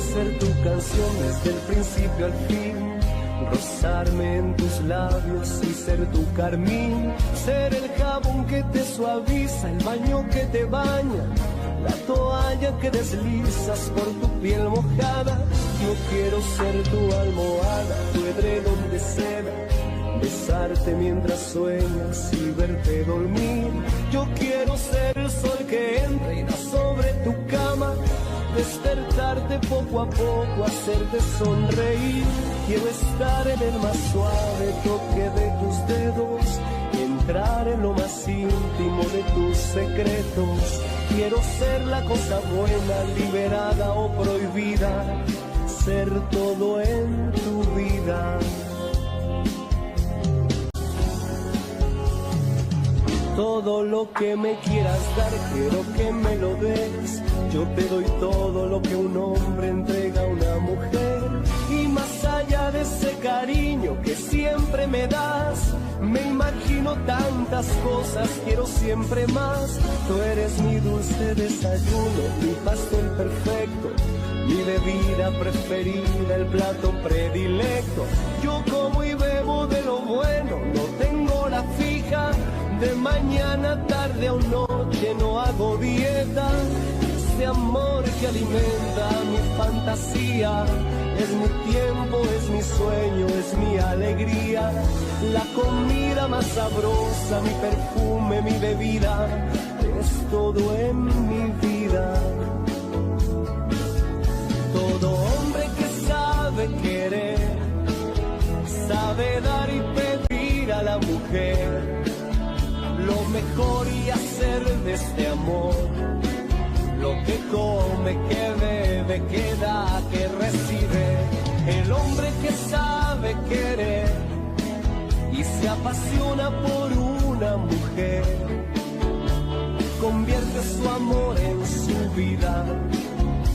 ser tu canción desde el principio al fin, rozarme en tus labios y ser tu carmín, ser el jabón que te suaviza, el baño que te baña, la toalla que deslizas por tu piel mojada. Yo quiero ser tu almohada, tu edredón de seda, besarte mientras sueñas y verte dormir. Yo quiero ser el sol que entra y da sobre tu cama, despertarte poco a poco, hacerte sonreír. Quiero estar en el más suave toque de tus dedos, entrar en lo más íntimo de tus secretos. Quiero ser la cosa buena, liberada o prohibida, ser todo en tu vida. Todo lo que me quieras dar, quiero que me lo des. Yo te doy todo lo que un hombre entrega a una mujer. Y más allá de ese cariño que siempre me das, me imagino tantas cosas, quiero siempre más. Tú eres mi dulce desayuno, mi pastel perfecto, mi bebida preferida, el plato predilecto. Yo como y bebo de lo bueno, no tengo la fija, de mañana, tarde o noche no hago dieta. Ese amor que alimenta mi fantasía, es mi tiempo, es mi sueño, es mi alegría. La comida más sabrosa, mi perfume, mi bebida, es todo en mi vida. Todo hombre que sabe querer, sabe dar y pedir a la mujer lo mejor y hacer de este amor lo que come, que bebe, que da, que recibe. El hombre que sabe querer y se apasiona por una mujer, convierte su amor en su vida,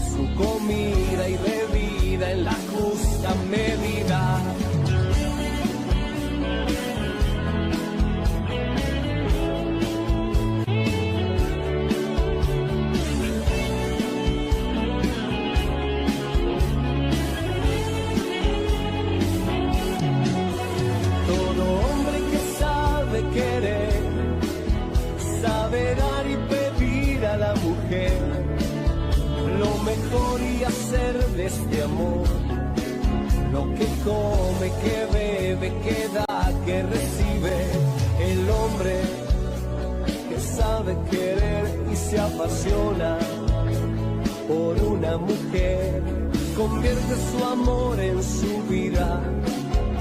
su comida y bebida en la justa medida. Querer, saber dar y pedir a la mujer lo mejor y hacer de este amor lo que come, que bebe, que da, que recibe. El hombre que sabe querer y se apasiona por una mujer, convierte su amor en su vida,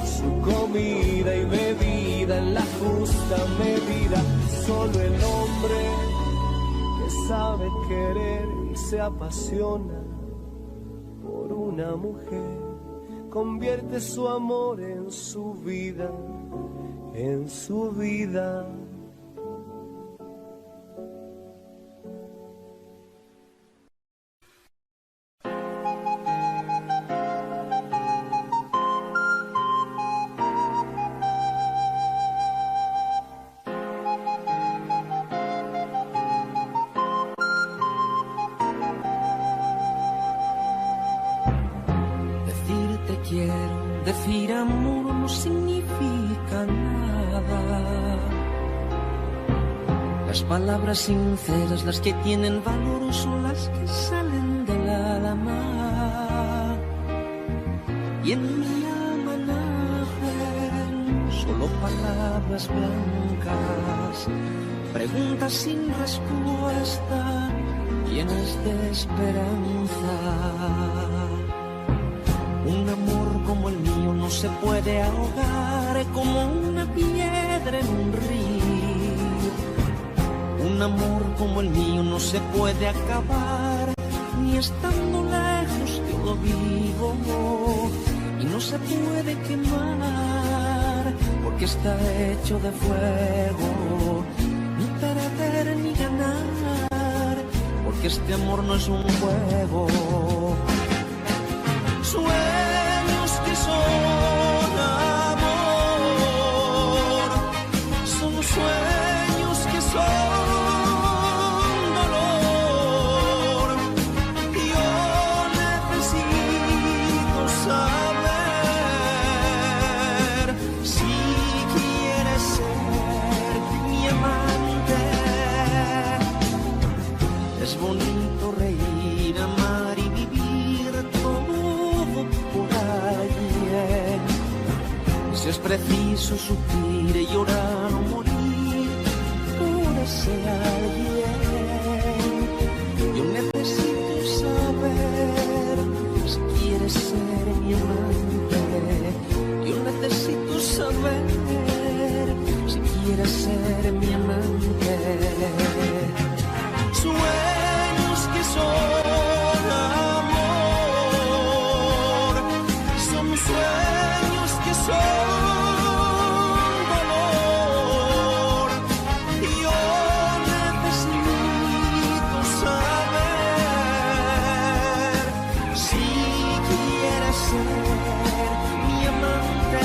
su comida y bebida en la justa medida. Solo el hombre que sabe querer y se apasiona por una mujer, convierte su amor en su vida, en su vida. Decir amor no significa nada. Las palabras sinceras, las que tienen valor, son las que salen del alma. Y en mi alma nacen solo palabras blancas, preguntas sin respuesta, llenas de esperanza. Un amor como el mío no se puede ahogar como una piedra en un río. Un amor como el mío no se puede acabar, ni estando lejos yo lo vivo. Y no se puede quemar, porque está hecho de fuego. Ni perder ni ganar, porque este amor no es un juego. Sueños que son amor, son sueños que son dolor. Yo necesito pienso sufrir, llorar o morir por ese alguien. Yo necesito saber si quieres ser mi amante. Yo necesito saber si quieres ser mi amante. Sueños que son amor, son sueños que son dolor. Y yo necesito saber si quieres ser mi amante.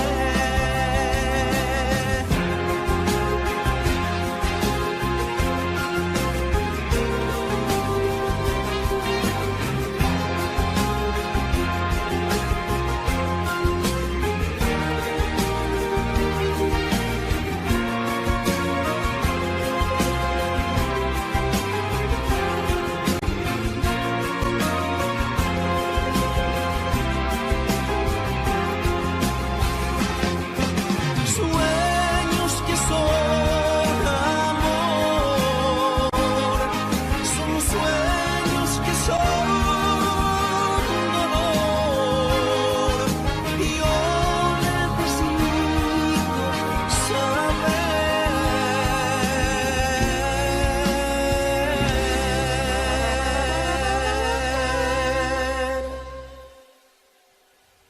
Sueños que son amor, son sueños que son dolor. Y yo necesito saber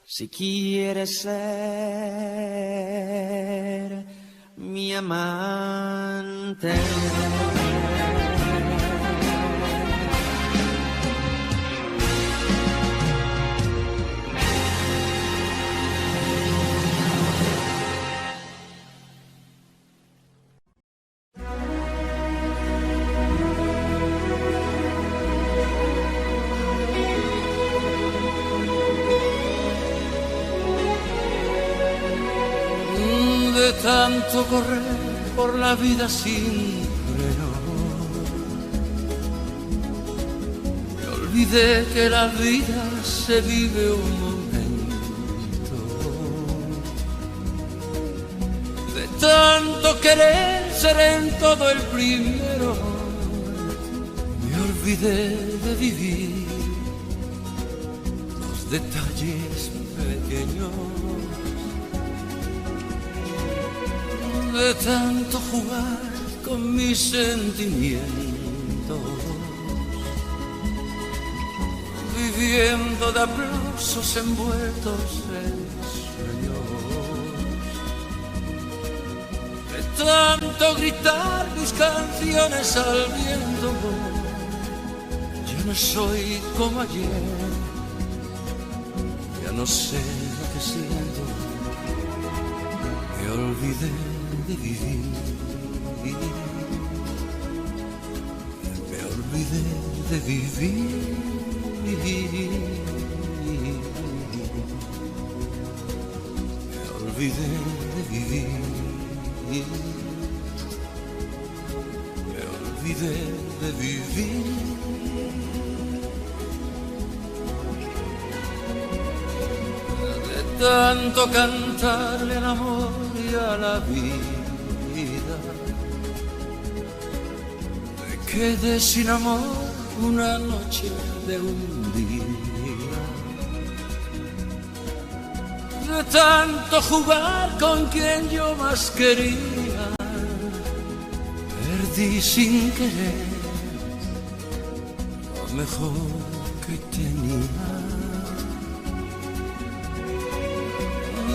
si quieres ser mi amante. De tanto correr por la vida sin freno, me olvidé que la vida se vive un momento. De tanto querer ser en todo el primero, me olvidé de vivir los detalles pequeños. De tanto jugar con mis sentimientos, viviendo de aplausos envueltos en sueños. De tanto gritar mis canciones al viento, ya no soy como ayer, ya no sé lo que siento, me olvidé de vivir, me olvidé de vivir, me olvidé de vivir, me olvidé de vivir. De tanto cantarle al amor y a la vida, me quedé sin amor una noche de un día. De tanto jugar con quien yo más quería, perdí sin querer lo mejor que tenía.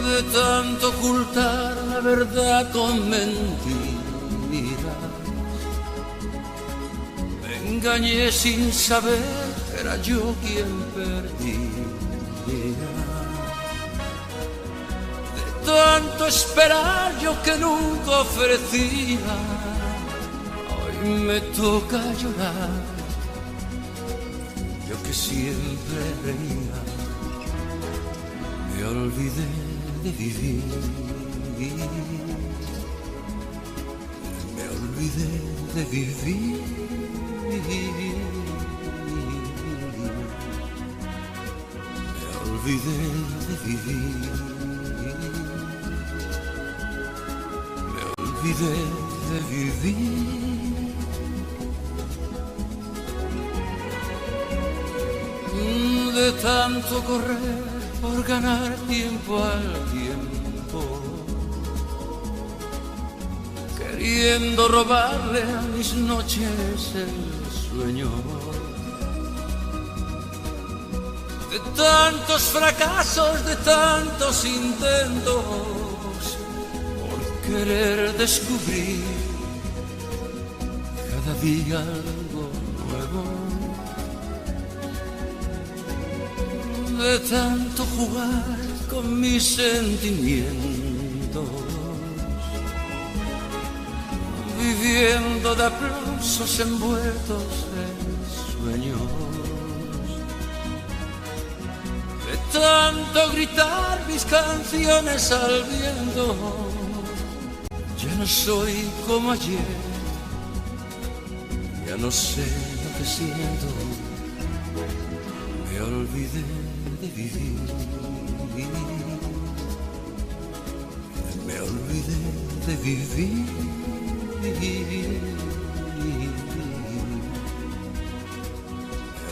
De tanto ocultar la verdad con mentiras, me engañé sin saber que era yo quien perdía. De tanto esperar yo que nunca ofrecía, hoy me toca llorar, yo que siempre reía. Me olvidé de vivir, me olvidé de vivir, me olvidé de vivir, olvidé de vivir. De tanto correr por ganar tiempo al tiempo, queriendo robarle a mis noches el sueño. De tantos fracasos, de tantos intentos, por querer descubrir cada día algo nuevo. De tanto jugar con mis sentimientos, viviendo de aplausos envueltos en sueños. De tanto gritar mis canciones al viento, ya no soy como ayer, ya no sé lo que siento, me olvidé de vivir, me olvidé de vivir, me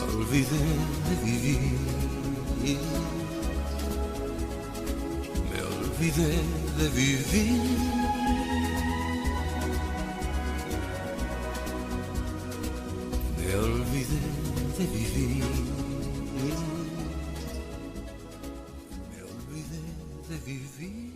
olvidé de vivir, me olvidé de vivir, me olvidé de vivir. De vivir.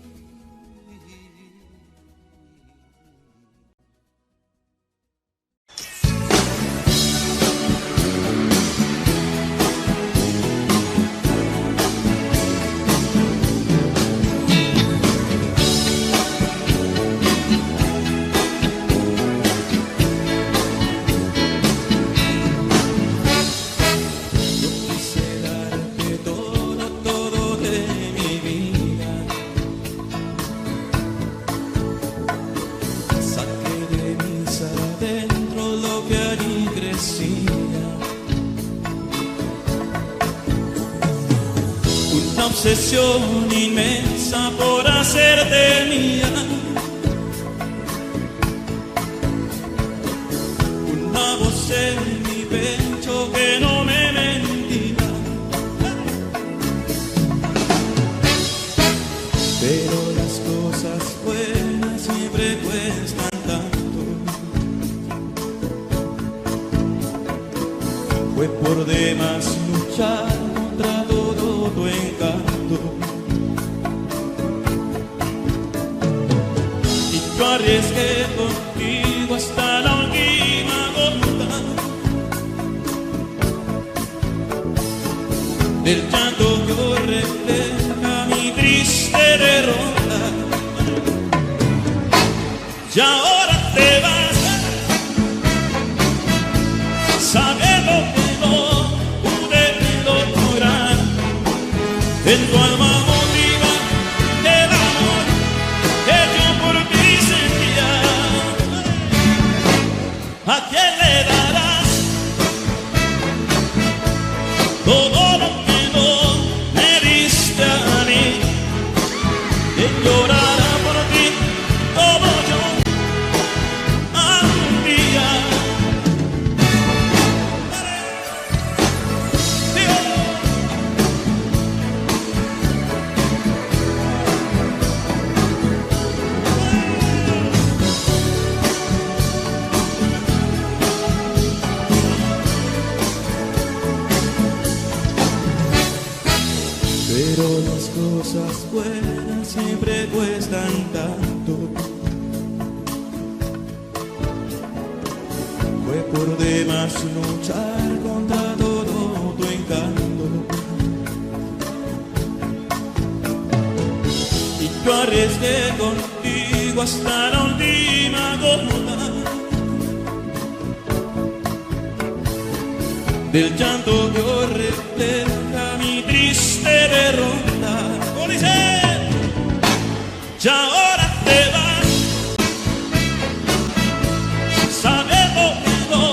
Obsesión inmensa por hacerte mía, una voz en mi pecho que no me mentía, pero las cosas buenas siempre cuestan tanto. Fue por demás luchar contra todo tu encanto, y yo arriesgué contigo hasta la última gota del llanto que hoy refleja mi triste derrota. Y ahora te vas sabiendo que no pude lograr en tu alma motiva el amor que yo por ti sentía. ¿A quién le darás todo lo que no me diste a mí? ¿Quién llorará por ti como yo algún día? Pero las cosas buenas siempre cuestan tanto. Fue por demás luchar contra todo tu encanto, y yo arriesgué contigo hasta la última gota del llanto que hoy refleja mi triste derrota. Y ahora te vas sabiendo que no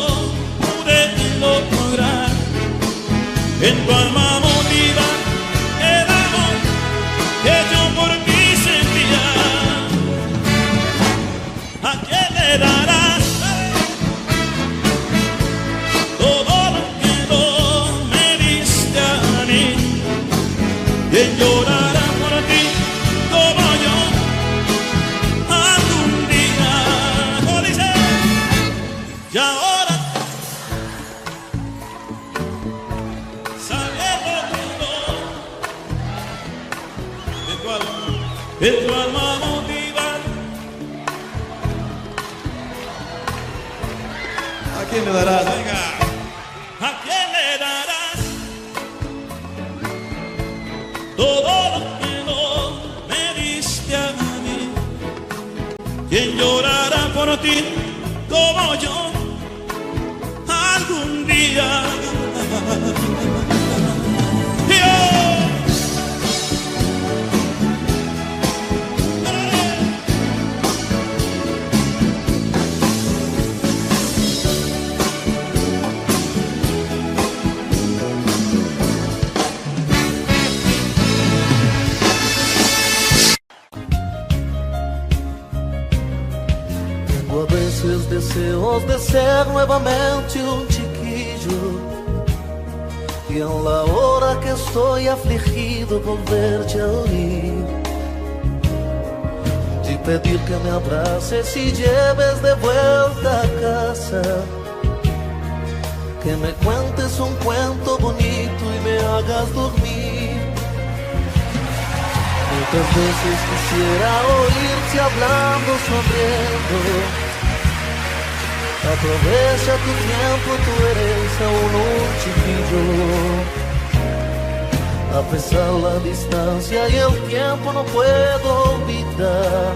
pude lograr en tu alma motiva el amor que yo por ti sentía. ¿A quién le darás todo lo que no me diste a mí? ¿Quién llorará por ti como yo algún día? ¿Cómo dice? Y ahora sabiendo todo de tu alma motiva. ¿A quién le darás? Venga. ¿A quién le darás todo lo que no me diste a mí? ¿Quién llorará por ti como yo algún día? Tengo a veces deseos de ser nuevamente un chiquillo, y en la hora que estoy afligido volverte a oír, y pedir que me abraces y lleves de vuelta a casa, que me cuentes un cuento bonito y me hagas dormir. Muchas veces quisiera oírte hablando, sonriendo. Aprovecha tu tiempo, tú eres aún un chiquillo. A pesar de la distancia y el tiempo no puedo olvidar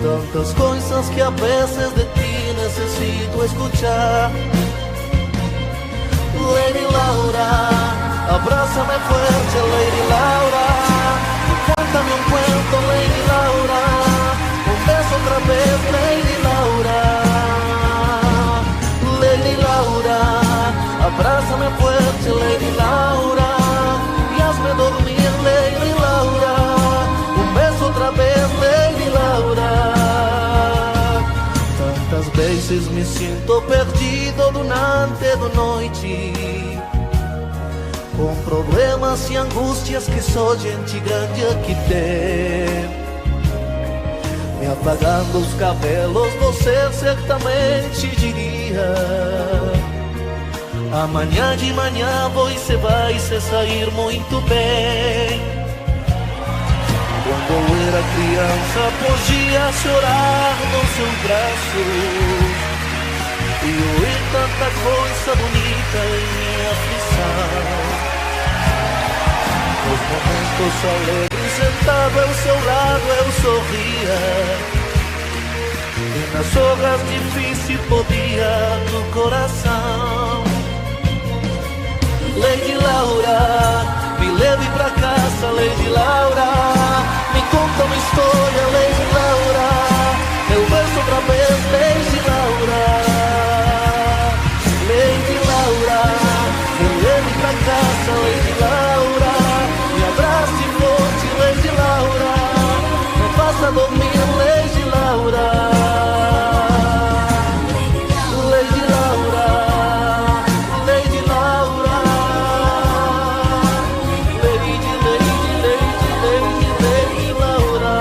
tantas cosas que a veces de ti necesito escuchar. Lady Laura, abrázame fuerte, Lady Laura. Cántame un cuento, Lady Laura. Un beso otra vez, Lady Laura. Lady Laura, abrázame fuerte, Lady Laura. Y hazme dormir, Lady Laura. Un beso otra vez, Lady Laura. Tantas veces me siento perdido durante la noite, com problemas e angústias que só gente grande aqui tem. Me apagando os cabelos, você certamente diria: amanhã de manhã você vai se sair muito bem. Quando eu era criança, podia chorar nos seus braços e ouvir tanta coisa bonita em minha aflição. Nos momentos alegres, sentado ao seu lado, eu sorria, e nas horas difíceis podia no coração. Lady Laura, me leve pra casa, Lady Laura. Me conta uma história, Lady Laura. Eu vejo outra vez, Lady Laura. Lady Laura, me leve pra casa, Lady Laura. Me abrace forte, Lady Laura. Me faça dormir, Lady Laura. Lady Laura, Lady Laura. Lady, Lady, Lady, Lady, Lady Laura.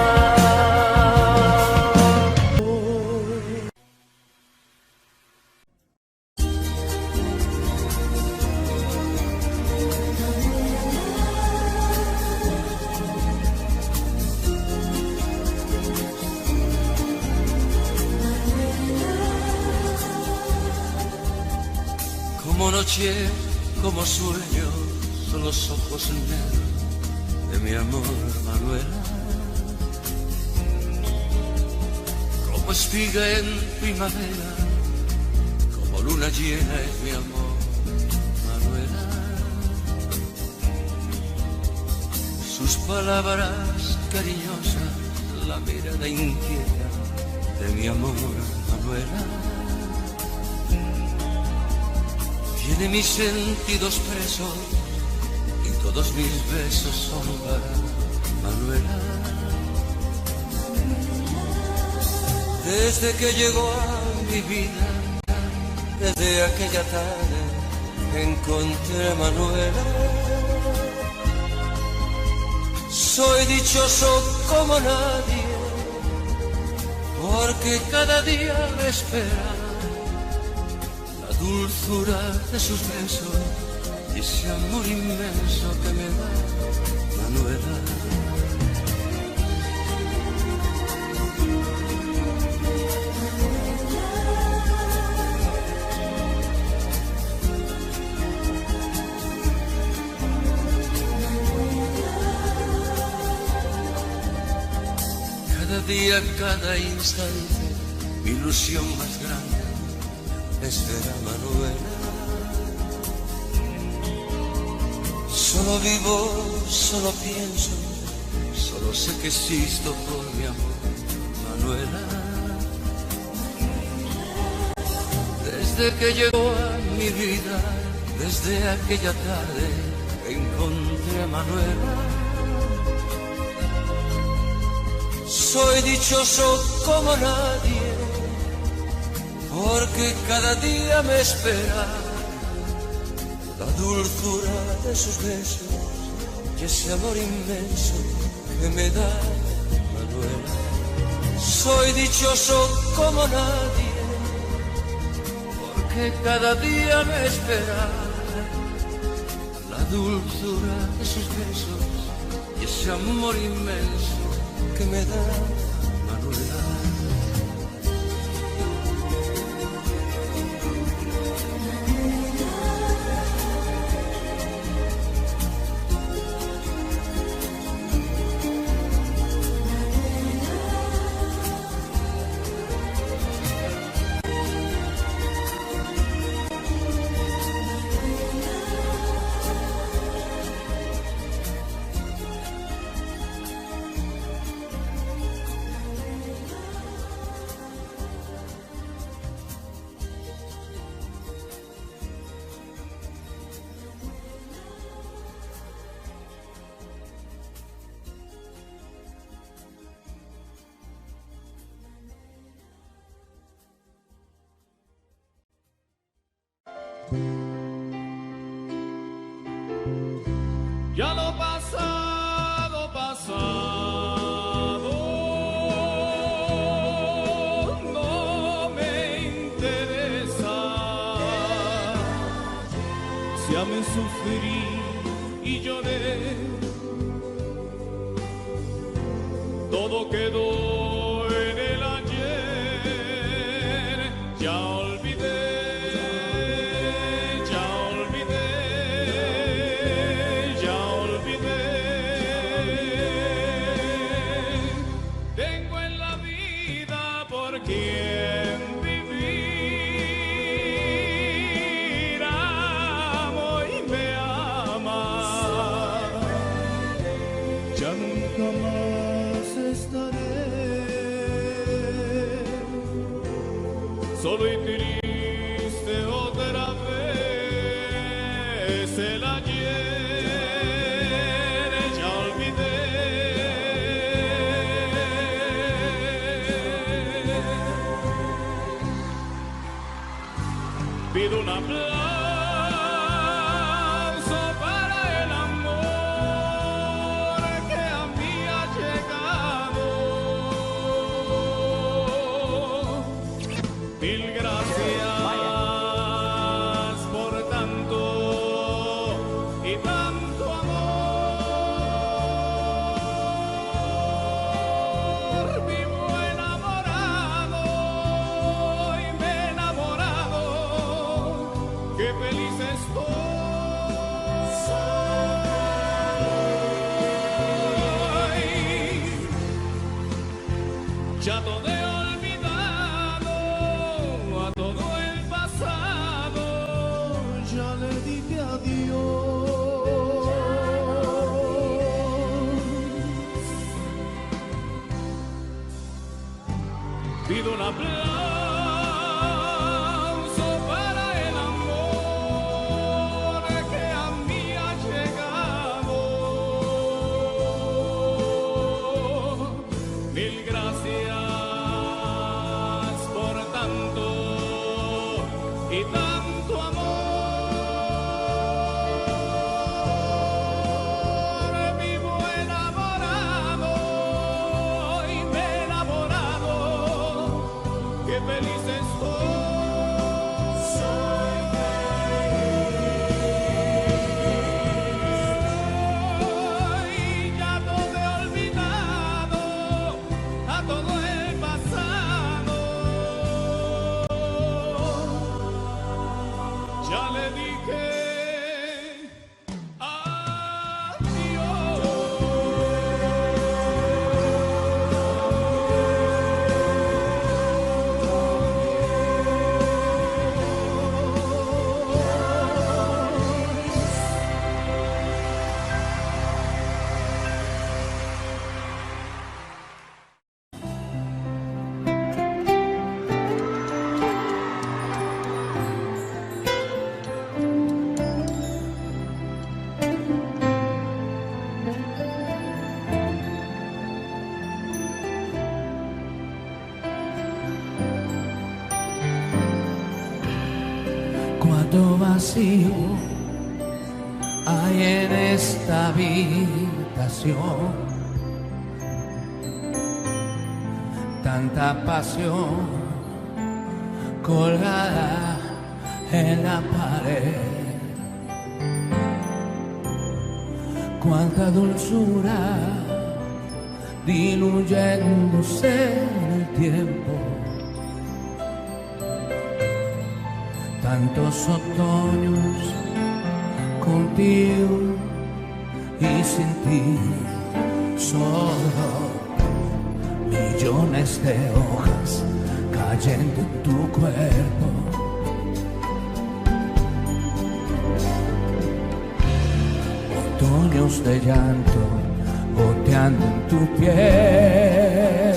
Como noche, como sueño, son los ojos negros de mi amor, Manuela. Como espiga en primavera, como luna llena es mi amor, Manuela. Sus palabras cariñosas, la mirada inquieta de mi amor, Manuela. Tiene mis sentidos presos y todos mis besos son para Manuela. Desde que llegó a mi vida, desde aquella tarde, encontré a Manuela. Soy dichoso como nadie, porque cada día me espera la dulzura de sus besos y ese amor inmenso que me da Manuela. Cada día, cada instante, mi ilusión más grande es ver a Manuela. Solo vivo, solo pienso, solo sé que existo por mi amor, Manuela. Desde que llegó a mi vida, desde aquella tarde, encontré a Manuela. Soy dichoso como nadie, porque cada día me espera la dulzura de sus besos y ese amor inmenso que me da Manuela. Soy dichoso como nadie, porque cada día me espera la dulzura de sus besos y ese amor inmenso que me da Manuela. Ya lo pasado, pasado, no me interesa. Si amé, sufrí y lloré, todo quedó en el ayer. Ya olvidé. Solo y triste otra vez el ayer ya olvidé. Pido un aplauso para el amor que a mí ha llegado. Mil gracias por tanto y tanto amor. Vivo enamorado y me he enamorado. Qué feliz estoy. Ya todo he olvidado, a todo el pasado ya le dije adiós. Pido un aplauso para el amor que a mí ha llegado. Mil gracias Cuánto vacío hay en esta habitación, tanta pasión colgada en la pared. Cuánta dulzura diluyéndose en el tiempo. Tantos otoños contigo y sin ti, solo millones de hojas cayendo en tu cuerpo. Otoños de llanto goteando en tu piel,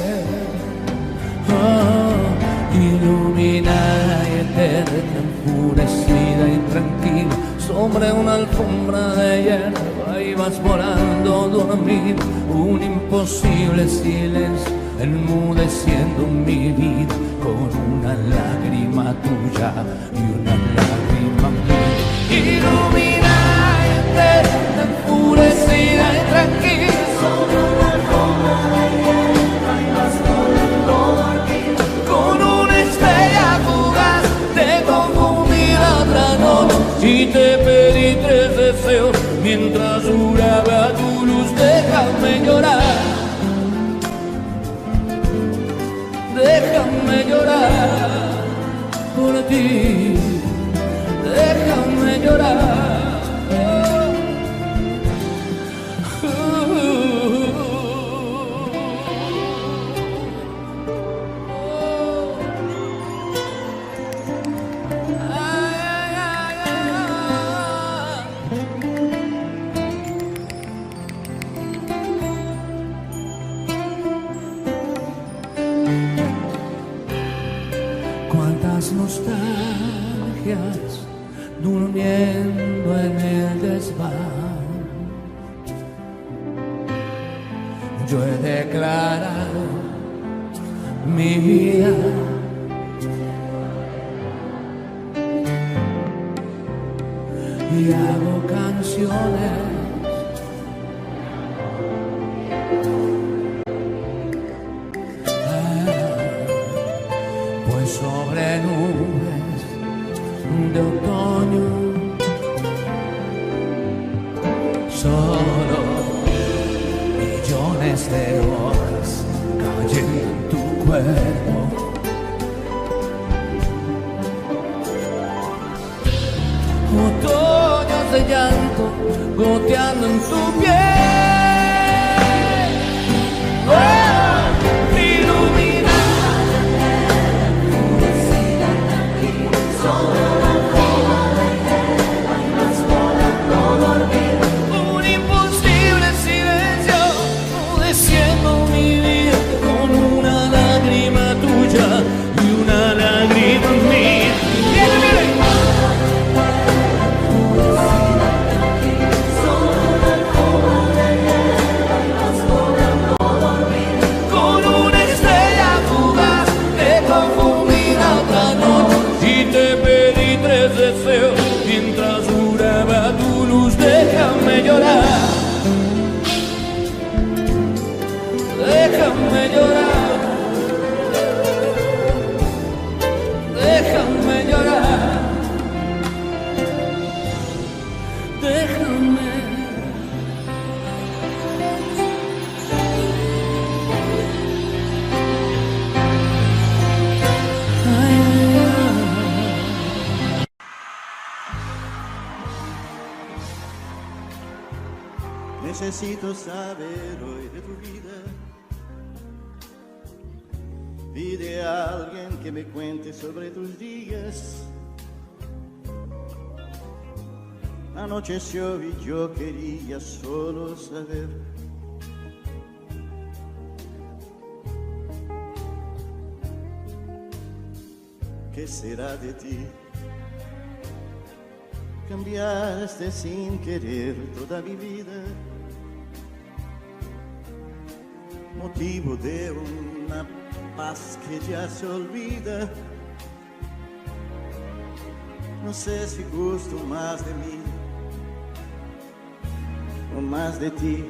iluminada y eterna, enfurecida y tranquila, sobre una alfombra de hierba ibas volando dormir. Un imposible silencio enmudeciendo mi vida, con una lágrima tuya y una lágrima mía. Iluminada y eterna, enfurecida y tranquila, sobre una alfombra de hierba ibas volando dormir. Con una estrella fugaz te confundí la otra noche y te pedí 3 deseos mientras duraba tu luz. Déjame llorar, déjame llorar por ti, déjame llorar. Cuántas nostalgias durmiendo en el desván. Yo he declarado mi vida y hago canciones sobre nubes de otoño, solo millones de hojas cayendo en tu cuerpo. Otoños de llanto goteando en tu piel. Un imposible silencio enmudeciendo mi vida, con una lágrima tuya y una lágrima mía. Con una estrella fugaz te confundí la otra noche y te pedí 3 deseos mientras duraba tu luz. Déjame llorar, déjame llorar, déjame llorar, déjame. Ay, ay, ay. Necesito saber hoy de tu vida y de alguien que me cuente sobre tus días. Anocheció y yo quería solo saber qué será de ti. Cambiaste sin querer toda mi vida, motivo de una paz que ya se olvida. No sé si gusto más de mí o más de ti.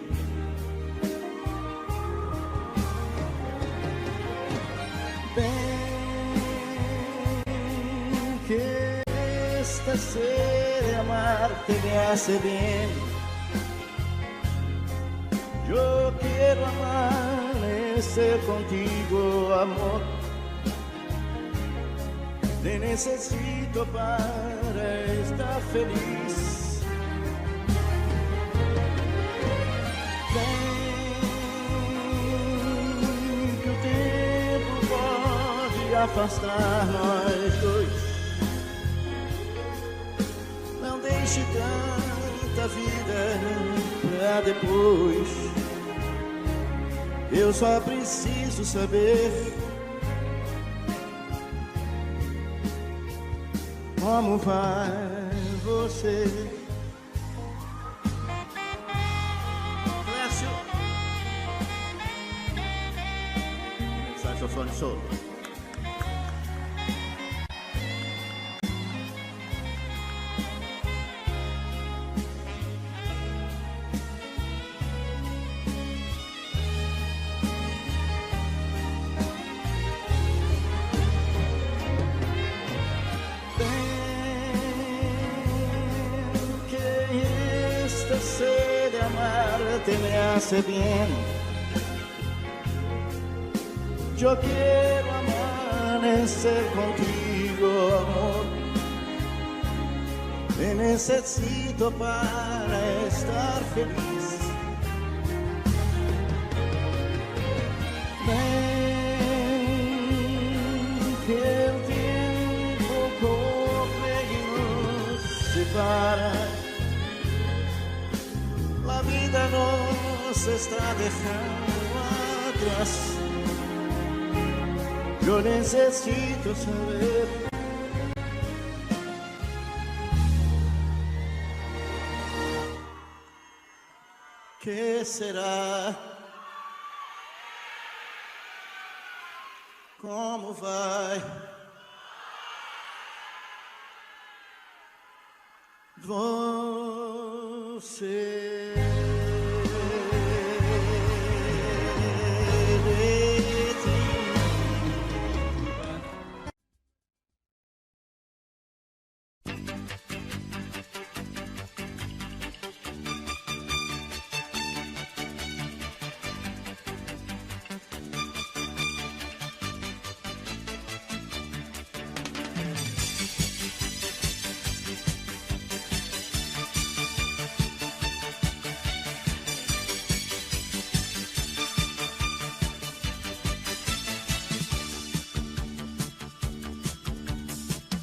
Ven, que esta sed de amarte me hace bien. Yo quiero amanecer contigo, amor. Te necesito para estar feliz. Ven, que o tempo pode afastar nós dois. Não deixe tanta vida pra depois. Eu só preciso saber como vai você. Clécio, saxofone solo. Te me hace bien. Yo quiero amanecer contigo, amor. Te necesito para estar feliz. Ven, que el tiempo corre y nos separa. La vida nos está dejando atrás. Yo necesito saber qué será, como vai você.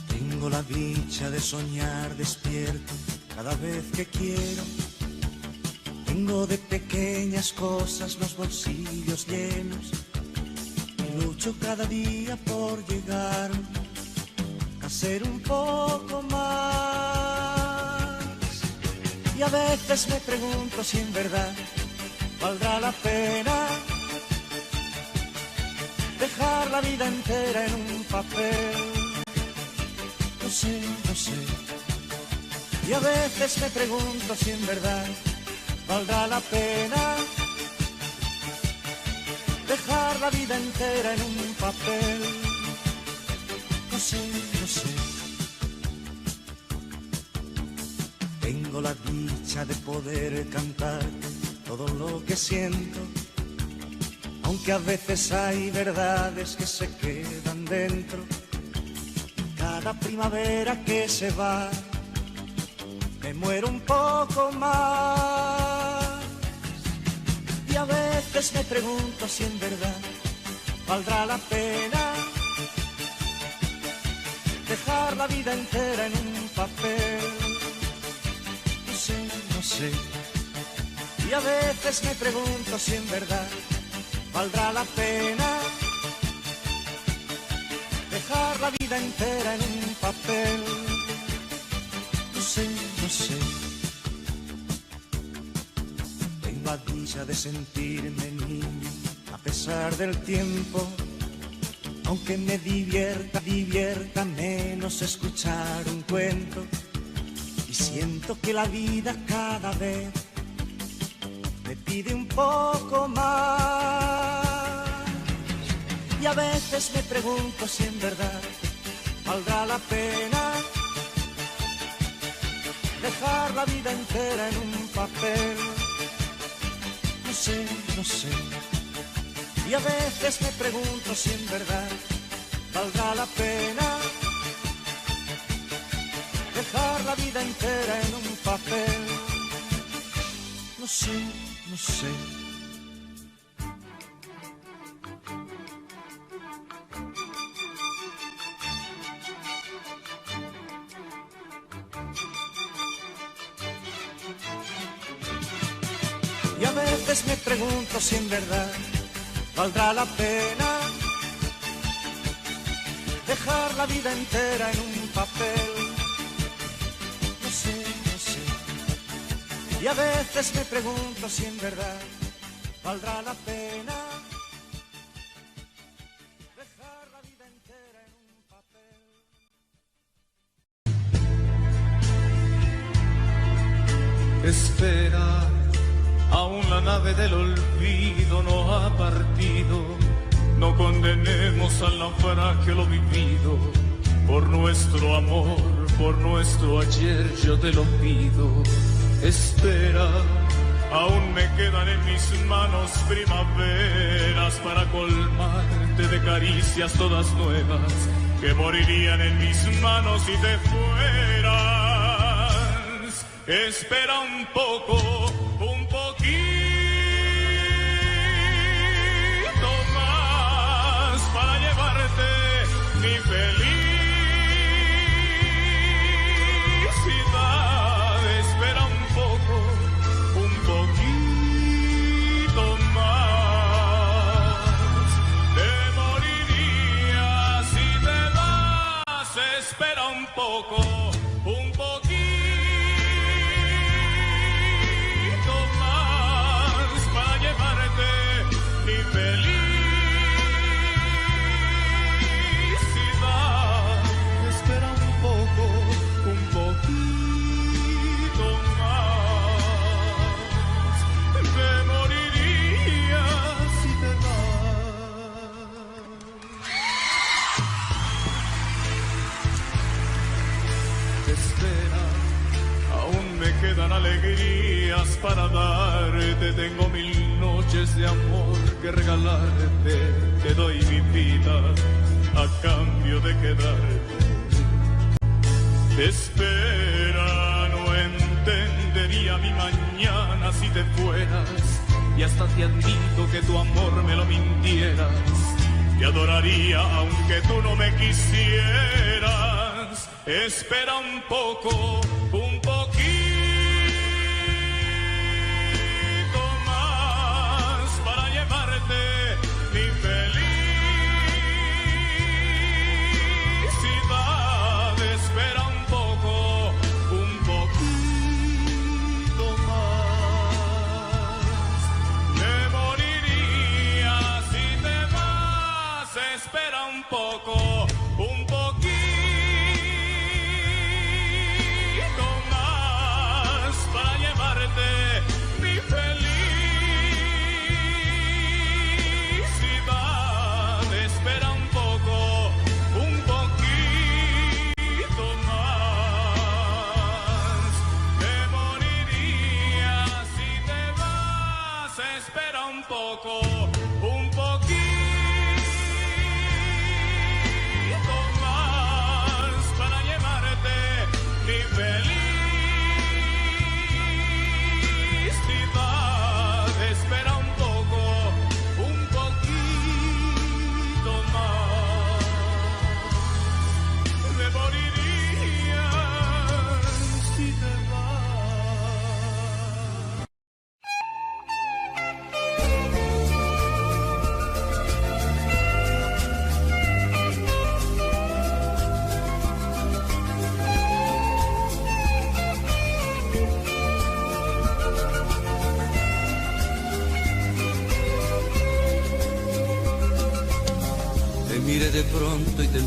Tengo la dicha de soñar despierto cada vez que quiero. Tengo de pequeñas cosas los bolsillos llenos. Y lucho cada día por llegar a ser un poco más. Y a veces me pregunto si en verdad valdrá la pena dejar la vida entera en un papel. No sé. Y a veces me pregunto si en verdad valdrá la pena dejar la vida entera en un papel. No sé. Tengo la dicha de poder cantar todo lo que siento, aunque a veces hay verdades que se quedan dentro. Cada primavera que se va, me muero un poco más. Y a veces me pregunto si en verdad valdrá la pena dejar la vida entera en un papel. No sé. Y a veces me pregunto si en verdad valdrá la pena dejar la vida entera en un papel. No sé. Tengo la dicha de sentirme niño a pesar del tiempo, Aunque me divierta menos escuchar un cuento. Y siento que la vida cada vez me pide un poco más. Y a veces me pregunto si en verdad valdrá la pena dejar la vida entera en un papel. No sé, no sé. Y a veces me pregunto si en verdad valdrá la pena dejar la vida entera en un papel. No sé, no sé. Y a veces me pregunto si en verdad valdrá la pena dejar la vida entera en un papel. No sé, no sé. Y a veces me pregunto si en verdad valdrá la pena dejar la vida entera en un papel. Espera, aún la nave del olvido no ha partido. No condenemos al naufragio lo vivido. Por nuestro amor, por nuestro ayer yo te lo pido. Espera, aún me quedan en mis manos primaveras para colmarte de caricias todas nuevas que morirían en mis manos si te fueras. Espera un poco, un poquito más para llevarte mi felicidad. Espera un poco, un poquito más. Te morirías si te vas. Espera un poco, un poquito más para llevarte mi felicidad. Espera un poco, un poquito más. Te morirías si te vas. Espera, aún me quedan alegrías para darte. Tengo 1000 noches de amor que regalarte. Te doy mi vida a cambio de quedarte. Espera, no entendería mi mañana si te fueras. Y hasta te admito que tu amor me lo mintieras. Te adoraría aunque tú no me quisieras. Espera un poco, un poquito más para llevarte mi felicidad. Espera un poco, un poquito más. Me moriría si te vas. Espera un poco, un poquito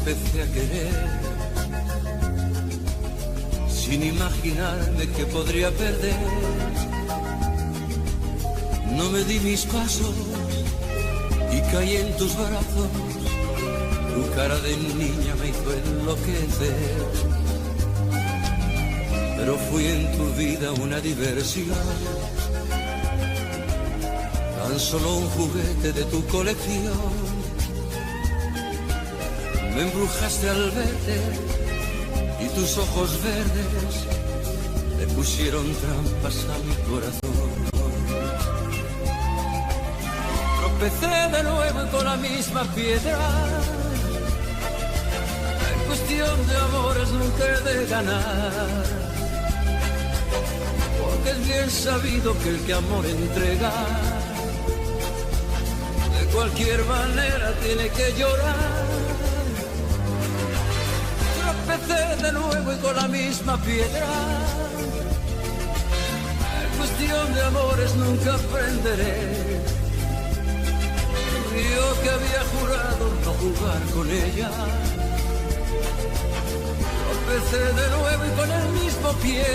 empecé a querer, sin imaginarme que podría perder. No me di mis pasos y caí en tus brazos. Tu cara de niña me hizo enloquecer. Pero fui en tu vida una diversión, tan solo un juguete de tu colección. Me embrujaste al verte y tus ojos verdes le pusieron trampas a mi corazón. Tropecé de nuevo con la misma piedra. En cuestión de amores nunca he de ganar, porque es bien sabido que el que amor entrega, de cualquier manera tiene que llorar. Tropecé de nuevo y con la misma piedra. En cuestión de amores nunca aprenderé. Yo que había jurado no jugar con ella. Tropecé de nuevo y con el mismo pie.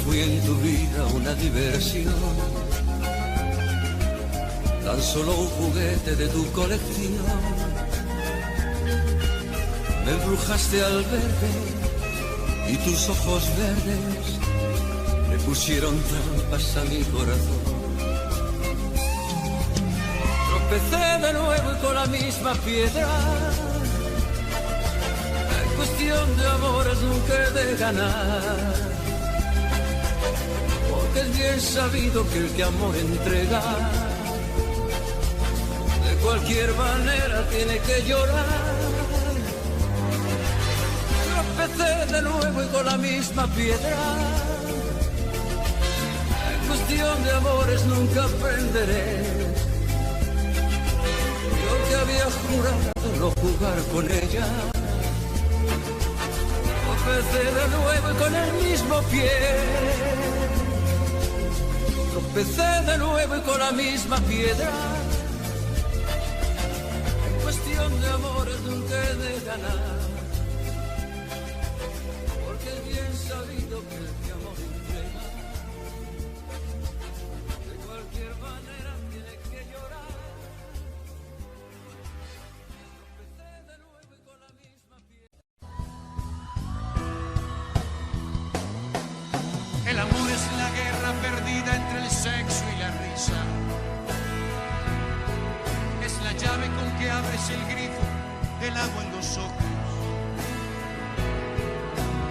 Fui en tu vida una diversión, tan solo un juguete de tu colección. Me embrujaste al verte y tus ojos verdes le pusieron trampas a mi corazón. Tropecé de nuevo y con la misma piedra. En cuestión de amores nunca he de ganar, porque es bien sabido que el que amor entrega, de cualquier manera tiene que llorar. Tropecé de nuevo y con la misma piedra. En cuestión de amores nunca aprenderé. Yo que había jurado no jugar con ella. Tropecé de nuevo y con el mismo pie. Tropecé de nuevo y con la misma piedra. En cuestión de amores nunca he de ganar, porque es bien sabido que el que amor entrega, de cualquier manera tiene que llorar. Tropecé de nuevo y con la misma piedra. El amor es la guerra perdida entre el sexo y la risa. Es la llave con que abres el grifo del agua en los ojos.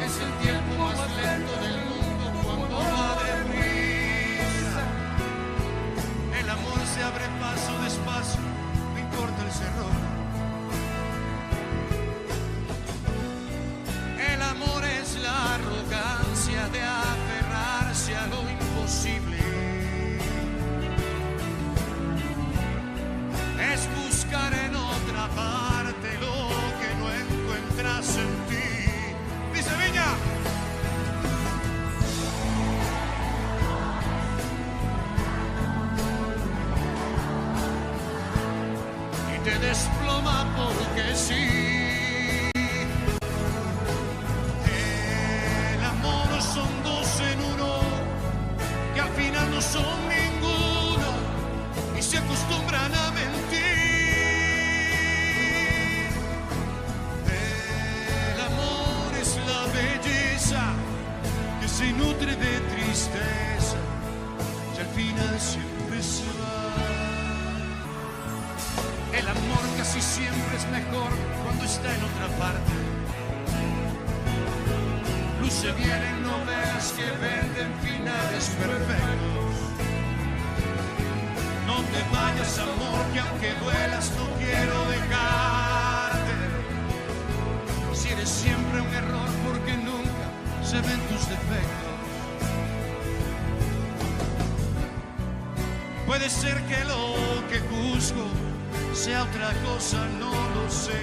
Es el tiempo más lento del mundo cuando va deprisa. El amor se abre paso despacio, no importa el cerrojo. El amor es la arrogancia de aferrarse a lo imposible. Es buscar en otra parte lo que no encuentras en ti. Dice Viña. Y te desploma porque sí. Son dos en uno, que al final no son ninguno, y se acostumbran a mentir. El amor es la belleza que se nutre de tristeza, y al final siempre se va. El amor casi siempre es mejor cuando está en otra parte. Se vienen novelas que venden finales perfectos. No te vayas, amor, que aunque duelas no quiero dejarte. Si eres siempre un error porque nunca se ven tus defectos. Puede ser que lo que juzgo sea otra cosa, no lo sé.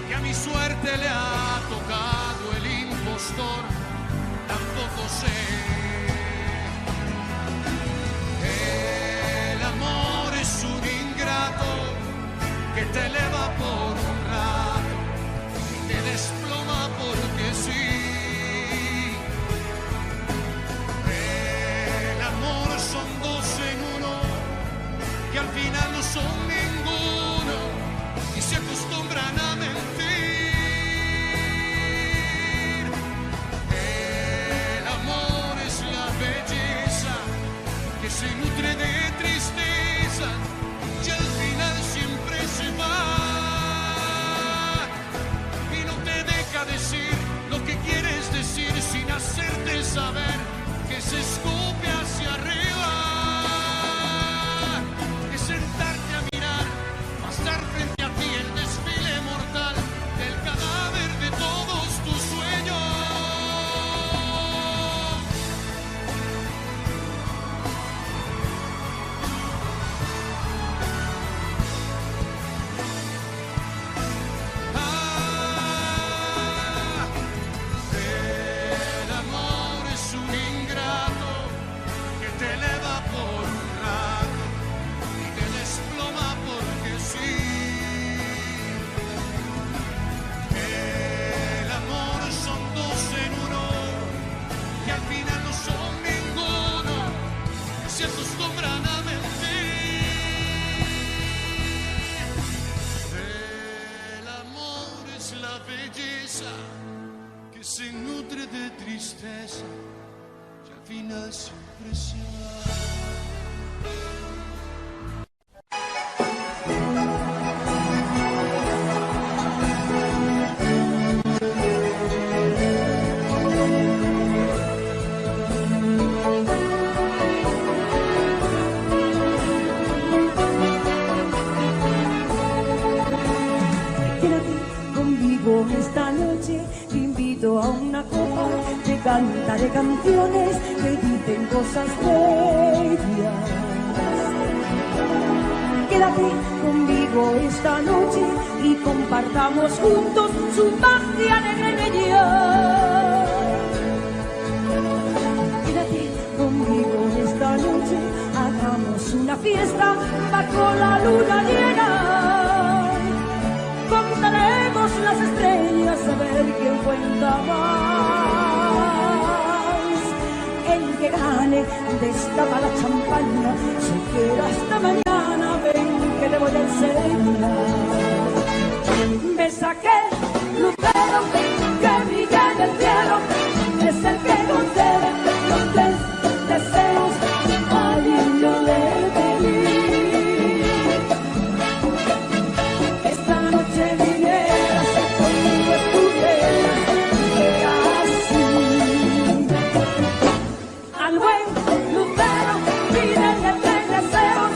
Que a mi suerte le ha tocado el impostor, tampoco sé. El amor es un ingrato que te eleva por un rato y te desploma porque sí. El amor son dos en uno que al final no son ninguno y se acostumbran a mentir. El amor es la belleza que se nutre de tristeza y al final siempre se va y no te deja decir lo que quieres decir sin hacerte saber que se escupe hacia arriba, que sentarte a mirar, pasar frente a ti el desfile mortal del cadáver de todos tus sueños. El amor es un ingrato que te eleva por un rato y te desploma porque sí. El amor son dos en uno que al final no son ninguno, se acostumbran a mentir. El amor es la belleza que se nutre de tristeza y al final siempre se va. Quédate conmigo esta noche, te invito a una copa, te cantaré canciones que dicen cosas bellas. Quédate conmigo esta noche y compartamos juntos su magia de bella. Quédate conmigo esta noche, hagamos una fiesta bajo la luna llena. Contaremos las estrellas a ver quién cuenta más. El que gane destapa la champaña, se queda hasta mañana, ven que te voy a enseñar. Ves aquel lucero que brilla en el cielo, es el que concede los 3 deseos al niño de Belín. Esta noche vinieras, conmigo estuvieras, así. Al buen lucero pídele 3 deseos,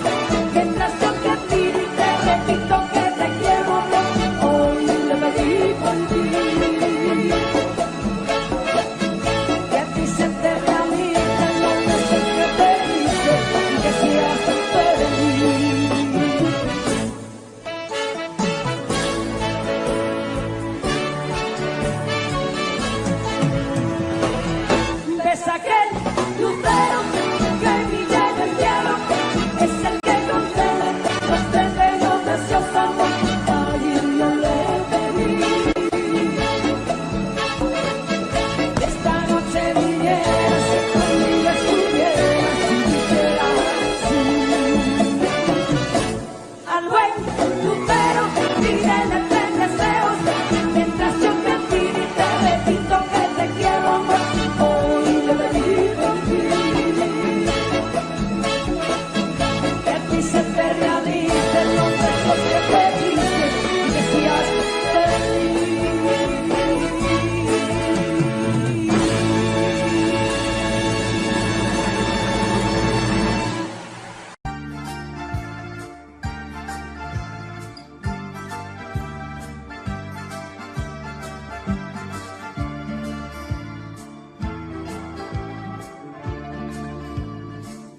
mientras yo te pido y te repito que te quiero, hoy le pedí por ti.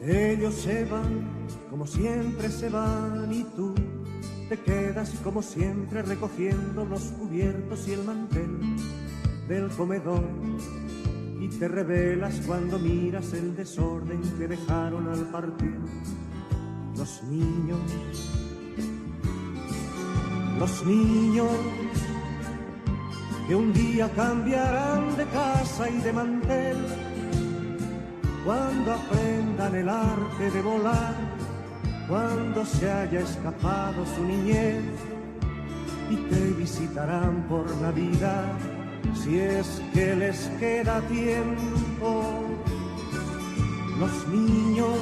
Ellos se van, como siempre se van, y tú te quedas como siempre recogiendo los cubiertos y el mantel del comedor. Y te revelas cuando miras el desorden que dejaron al partir los niños. Los niños que un día cambiarán de casa y de mantel cuando aprendan el arte de volar, cuando se haya escapado su niñez, y te visitarán por Navidad si es que les queda tiempo. Los niños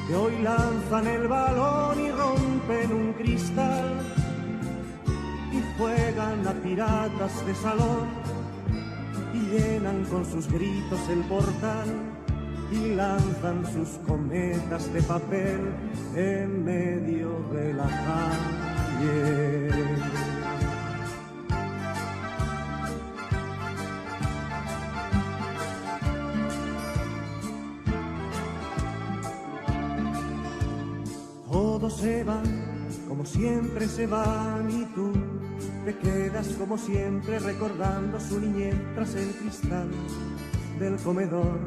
que hoy lanzan el balón y rompen un cristal y juegan a piratas de salón y llenan con sus gritos el portal y lanzan sus cometas de papel en medio de la calle. Todos se van, como siempre se van, y tú te quedas como siempre recordando su niñez tras el cristal del comedor.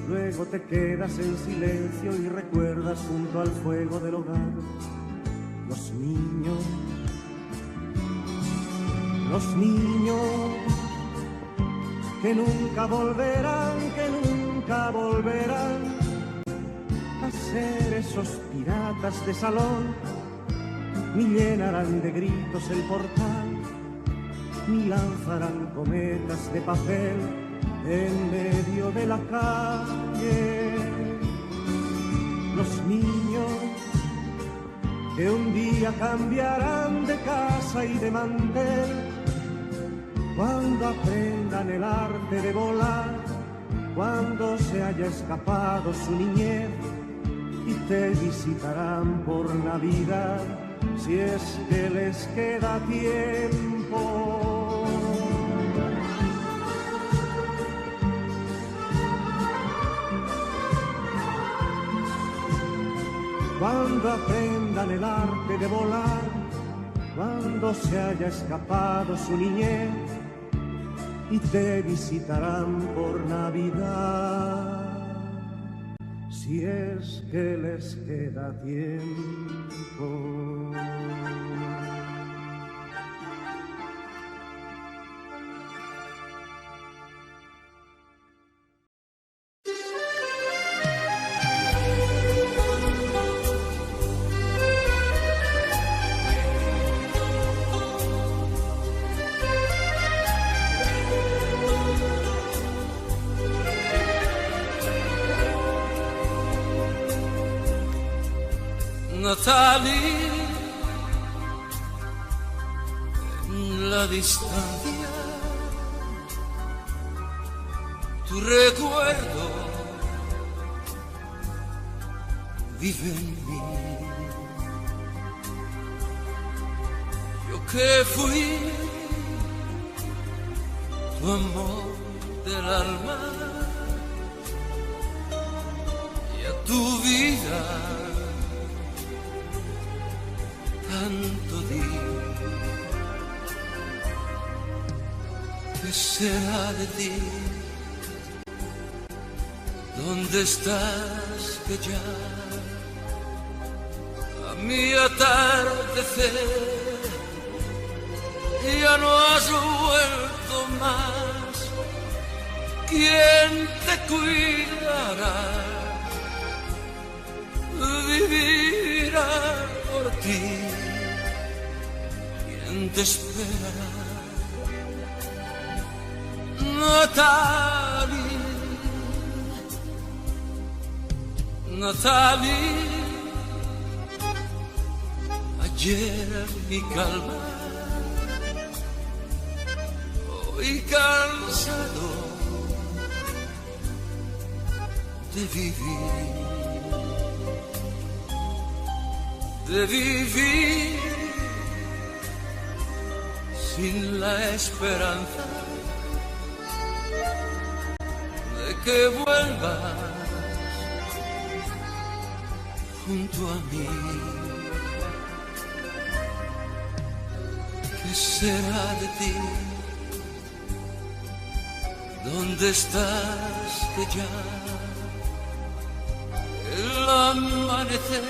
Luego te quedas en silencio y recuerdas junto al fuego del hogar los niños que nunca volverán a ser esos piratas de salón, ni llenarán de gritos el portal, ni lanzarán cometas de papel en medio de la calle. Los niños que un día cambiarán de casa y de mantel cuando aprendan el arte de volar, cuando se haya escapado su niñez, y te visitarán por Navidad si es que les queda tiempo. Cuando aprendan el arte de volar, cuando se haya escapado su niñez, y te visitarán por Navidad si es que les queda tiempo. Natalie, en la distancia, tu recuerdo vive en mí. Yo que fui tu amor del alma y a tu vida tanto di. ¿Qué será de ti? ¿Dónde estás que ya a mi atardecer ya no has vuelto más? ¿Quién te cuidará? Vivirá por ti. ¿Quién te esperará? Natalie, Natalie, ayer mi calma, hoy cansado de vivir. De vivir sin la esperanza de que vuelvas junto a mí. ¿Qué será de ti? ¿Dónde estás que ya el amanecer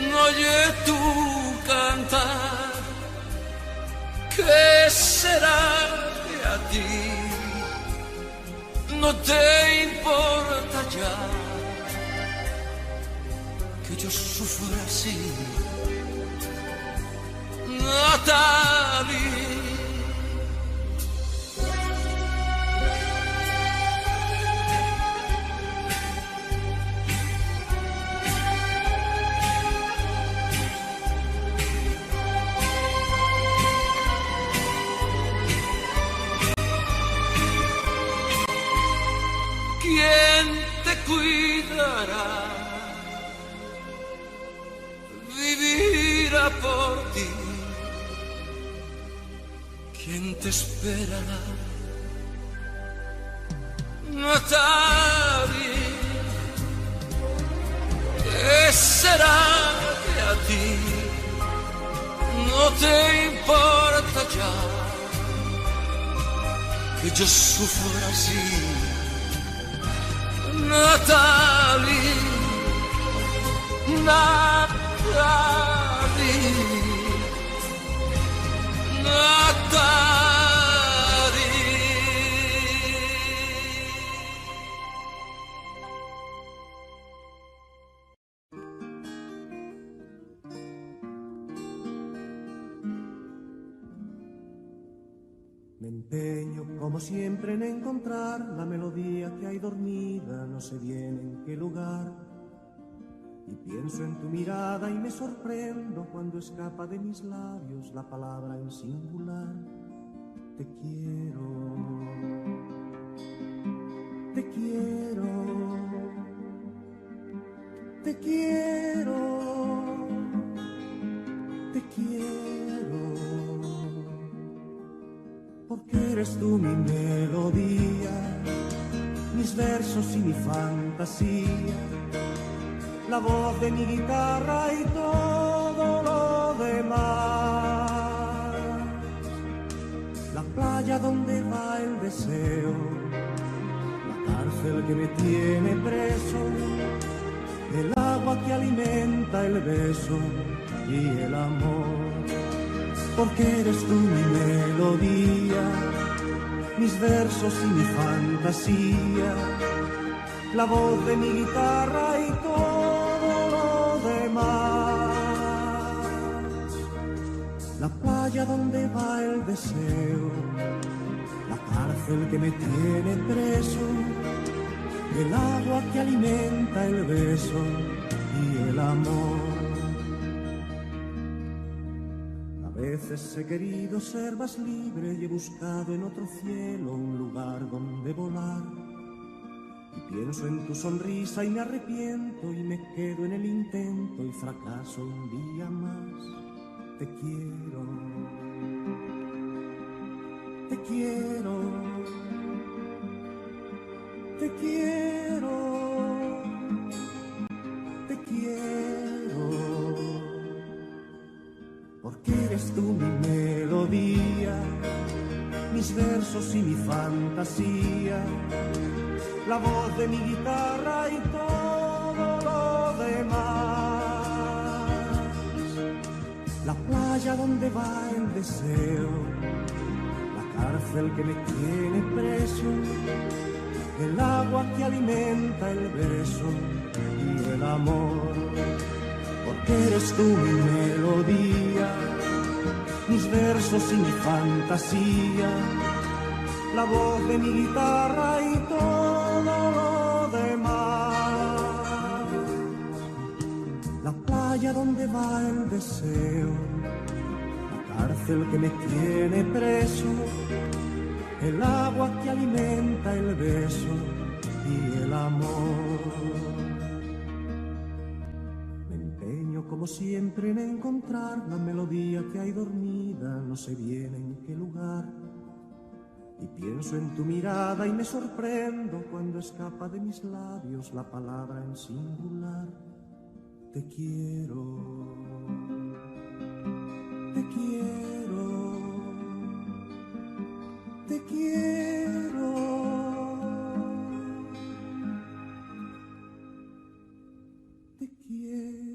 no oye tu cantar? ¿Qué será de a ti? No te importa ya que yo sufra así, Natalie. ¿Quién te cuidará? Vivirá por ti. ¿Quién te esperará? Natalie. ¿Qué será de a ti? No te importa ya que yo sufra así, Natalie, Natalie, Natalie. Me empeño, como siempre, en encontrar la melodía que hay dormida, no sé bien en qué lugar. Y pienso en tu mirada y me sorprendo cuando escapa de mis labios la palabra en singular. Te quiero, te quiero, te quiero, te quiero. Porque eres tú mi melodía, mis versos y mi fantasía, la voz de mi guitarra y todo lo demás. La playa donde va el deseo, la cárcel que me tiene preso, el agua que alimenta el beso y el amor. Porque eres tú mi melodía, mis versos y mi fantasía, la voz de mi guitarra y todo lo demás. La playa donde va el deseo, la cárcel que me tiene preso, el agua que alimenta el beso y el amor. A veces he querido ser más libre y he buscado en otro cielo un lugar donde volar. Y pienso en tu sonrisa y me arrepiento y me quedo en el intento y fracaso un día más. Te quiero, te quiero, te quiero, te quiero. Porque eres tú mi melodía, mis versos y mi fantasía, la voz de mi guitarra y todo lo demás. La playa donde va el deseo, la cárcel que me tiene preso, el agua que alimenta el beso y el amor. Porque eres tú mi melodía, mis versos y mi fantasía, la voz de mi guitarra y todo lo demás. La playa donde va el deseo, la cárcel que me tiene preso, el agua que alimenta el beso y el amor. Como siempre en encontrar la melodía que hay dormida, no sé bien en qué lugar. Y pienso en tu mirada y me sorprendo cuando escapa de mis labios la palabra en singular. Te quiero, te quiero, te quiero, te quiero.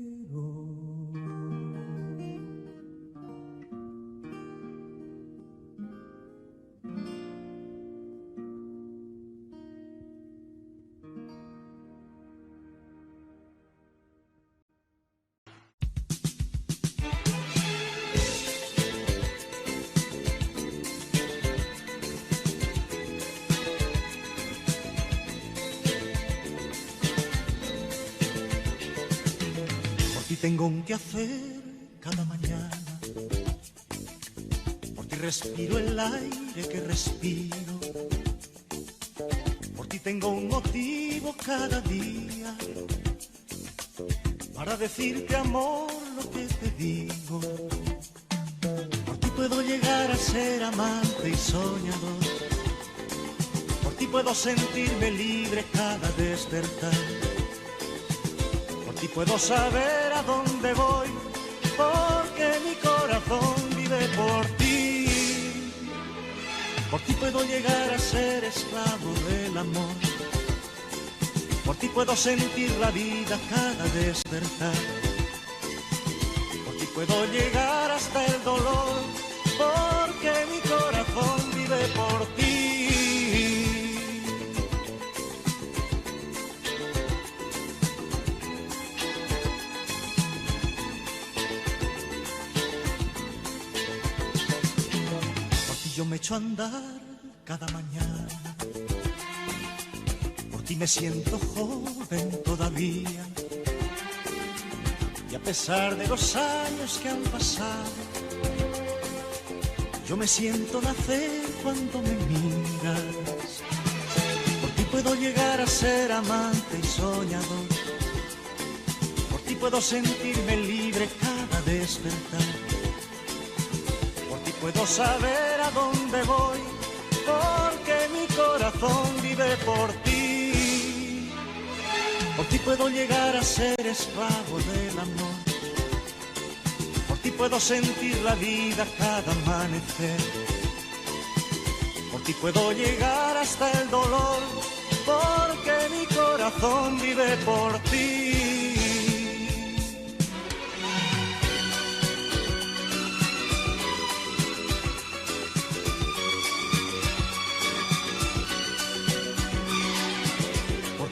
Tengo un quehacer cada mañana, por ti respiro el aire que respiro, por ti tengo un motivo cada día, para decirte amor lo que te digo. Por ti puedo llegar a ser amante y soñador, por ti puedo sentirme libre cada despertar. Y puedo saber a dónde voy, porque mi corazón vive por ti. Por ti puedo llegar a ser esclavo del amor. Por ti puedo sentir la vida cada despertar. Por ti puedo llegar hasta el dolor, porque mi corazón vive por ti. Yo me echo a andar cada mañana, por ti me siento joven todavía, y a pesar de los años que han pasado, yo me siento nacer cuando me miras. Por ti puedo llegar a ser amante y soñador, por ti puedo sentirme libre cada despertar. Puedo saber a dónde voy, porque mi corazón vive por ti. Por ti puedo llegar a ser esclavo del amor. Por ti puedo sentir la vida cada amanecer. Por ti puedo llegar hasta el dolor, porque mi corazón vive por ti.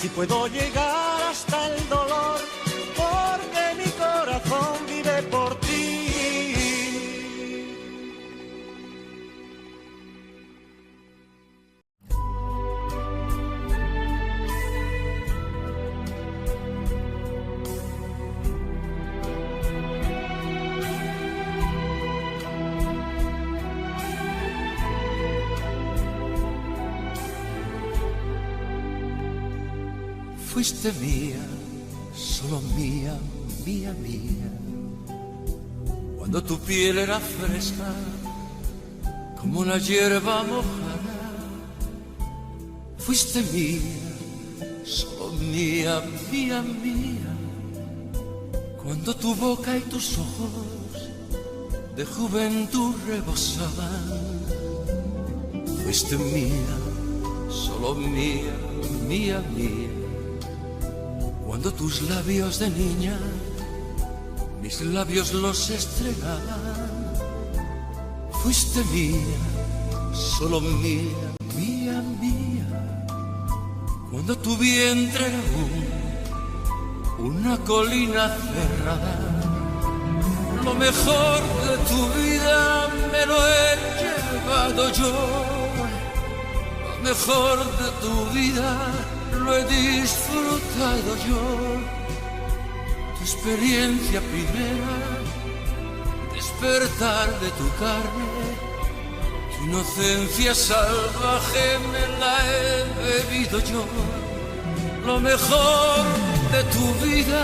Y puedo llegar hasta el dolor, porque mi corazón vive por ti. Fuiste mía, solo mía, mía, mía. Cuando tu piel era fresca, como la hierba mojada. Fuiste mía, solo mía, mía, mía. Cuando tu boca y tus ojos de juventud rebosaban. Fuiste mía, solo mía, mía, mía. Cuando tus labios de niña, mis labios los estrenaban. Fuiste mía, solo mía, mía, mía. Cuando tu vientre era una colina cerrada. Lo mejor de tu vida me lo he llevado yo. Lo mejor de tu vida lo he disfrutado yo. Tu experiencia primera, despertar de tu carne, tu inocencia salvaje me la he bebido yo. Lo mejor de tu vida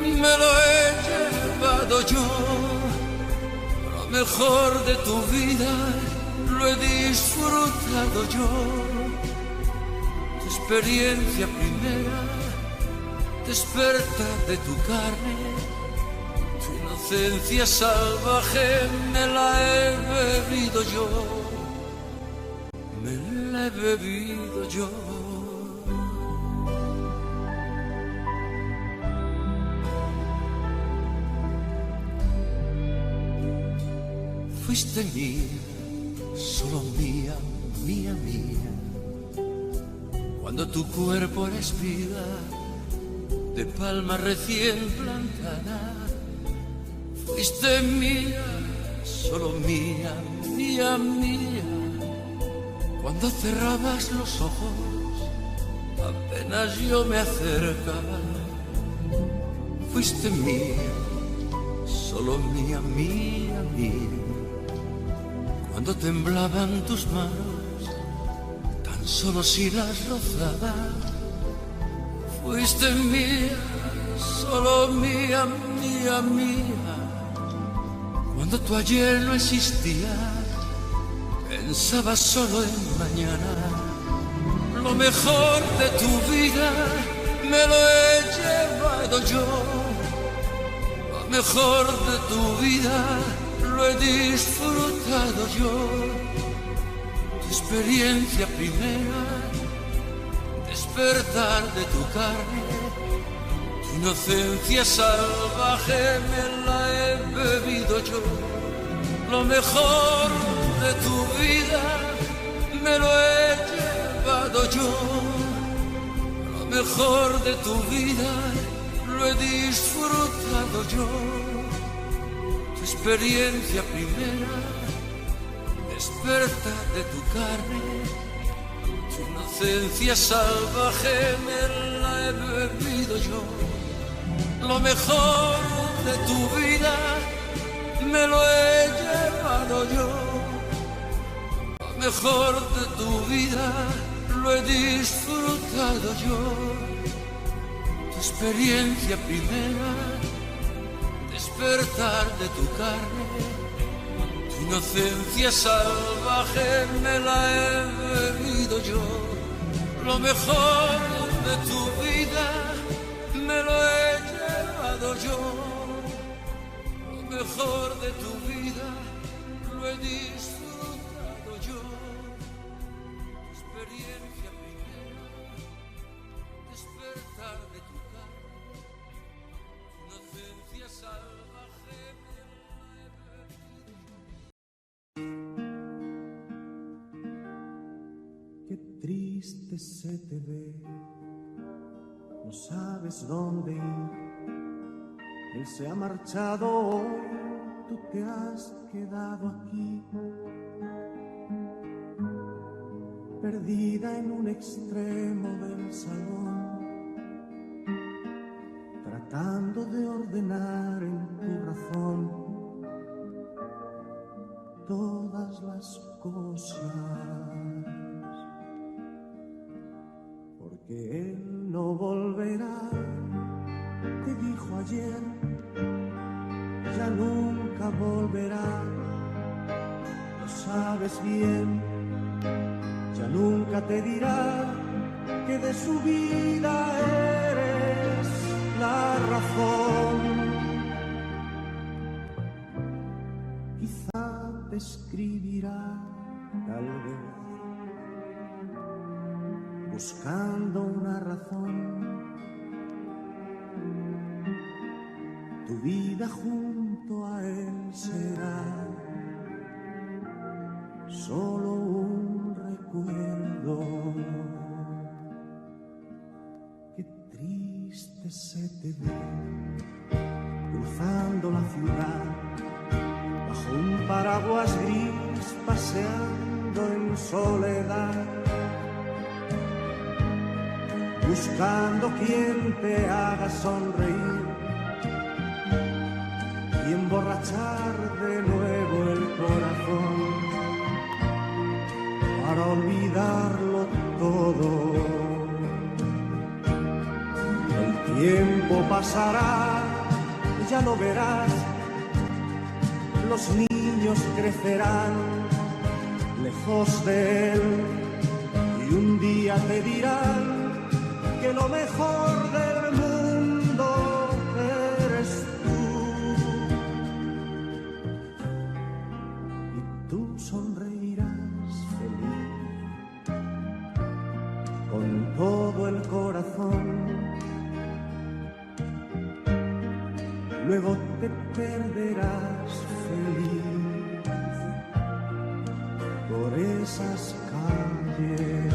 me lo he llevado yo. Lo mejor de tu vida lo he disfrutado yo. Tu experiencia primera, despertar de tu carne, tu inocencia salvaje me la he bebido yo, me la he bebido yo. Fuiste mía, solo mía, mía, mía, cuando tu cuerpo era espiga de palma recién plantada. Fuiste mía, solo mía, mía, mía, cuando cerrabas los ojos, apenas yo me acercaba. Fuiste mía, solo mía, mía, mía, cuando temblaban tus manos, tan solo si las rozaba. Fuiste mía, solo mía, mía, mía, cuando tu ayer no existía, pensaba solo en mañana. Lo mejor de tu vida me lo he llevado yo, lo mejor de tu vida lo he disfrutado yo. Tu experiencia primera, despertar de tu carne, tu inocencia salvaje me la he bebido yo. Lo mejor de tu vida me lo he llevado yo, lo mejor de tu vida lo he disfrutado yo. Tu experiencia primera, despertar de tu carne, tu inocencia salvaje me la he bebido yo. Lo mejor de tu vida me lo he llevado yo, lo mejor de tu vida lo he disfrutado yo. Tu experiencia primera, despertar de tu carne, tu inocencia salvaje me la he bebido yo. Lo mejor de tu vida me lo he llevado yo, lo mejor de tu vida lo he disfrutado yo. Tu experiencia primera, despertar de tu carne, tu inocencia salvaje me la he bebido. Qué triste se te ve, no sabes dónde ir. Él se ha marchado hoy, tú te has quedado aquí, perdida en un extremo del salón, tratando de ordenar en tu razón todas las cosas, porque él no volverá, te dijo ayer, ya nunca volverá, lo sabes bien, ya nunca te dirá que de su vida eres la razón. Quizá te escribirá, tal vez, buscando una razón. Tu vida junto a él será solo un recuerdo. Qué triste se te ve cruzando la ciudad, bajo un paraguas gris, paseando en soledad, buscando quien te haga sonreír y emborrachar de nuevo el corazón para olvidarlo todo. El tiempo pasará, ya lo verás, los niños crecerán, le lejos de él, y un día te dirán que lo mejor del mundo eres tú. Y tú sonreirás feliz con todo el corazón. Luego te perderás feliz por esas calles.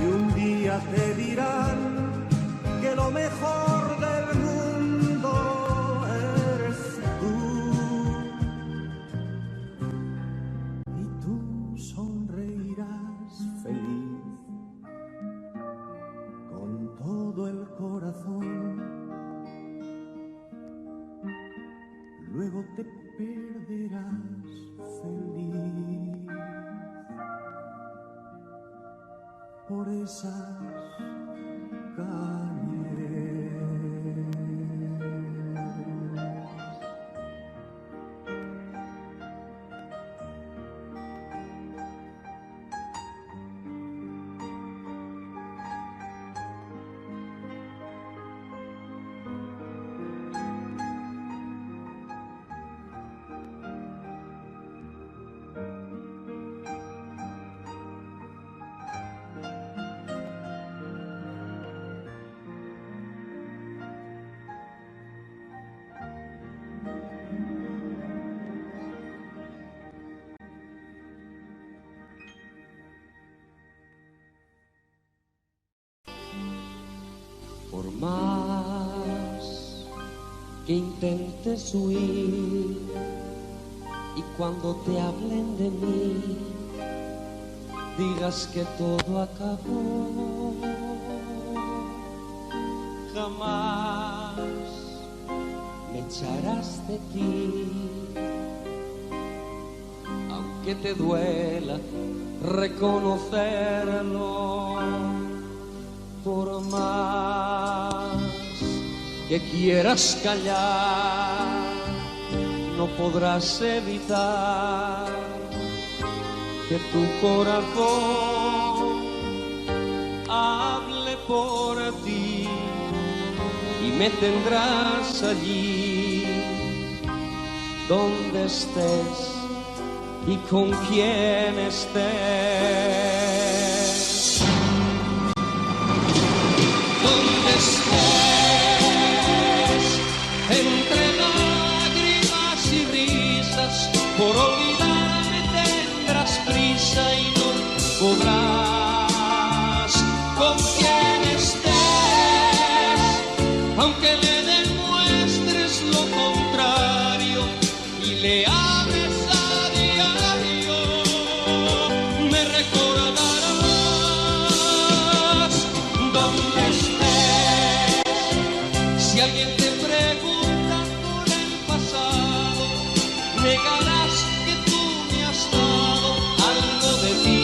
Y un día te dirán que lo mejor del mundo eres tú. Y tú sonreirás feliz con todo el corazón. Luego te perderás feliz por esas calles. Por más que intentes huir y cuando te hablen de mí digas que todo acabó, jamás me echarás de ti, aunque te duela reconocerlo. Por más que quieras callar, no podrás evitar que tu corazón hable por ti y me tendrás allí donde estés y con quien estés. Donde estés, entre lágrimas y risas, por olvidarme tendrás prisa y no podrás. Con quien estés, aunque le demuestres lo contrario y le hables a diario, me recordarás. Donde si alguien te pregunta por el pasado, negarás que tú me has dado algo de ti.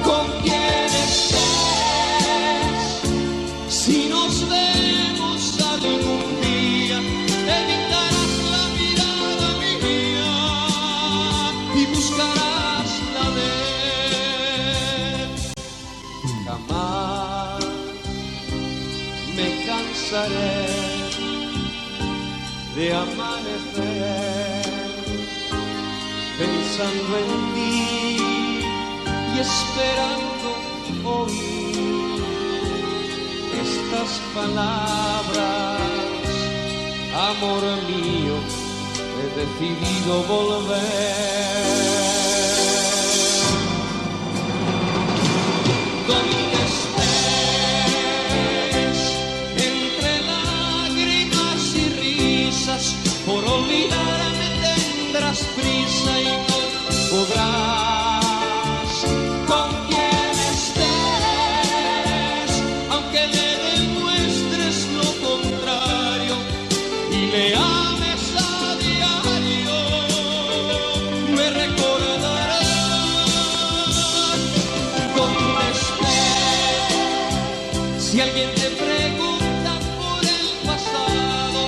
Con quien estés, si nos vemos algún día, evitarás la mirada mía y buscarás la de él. Jamás me cansaré de amanecer pensando en ti y esperando oír estas palabras. Amor mío, he decidido volver. Donde por olvidarme tendrás prisa y no podrás. Con quien estés, aunque le demuestres lo contrario y le ames a diario, me recordarás. Si alguien te pregunta por el pasado,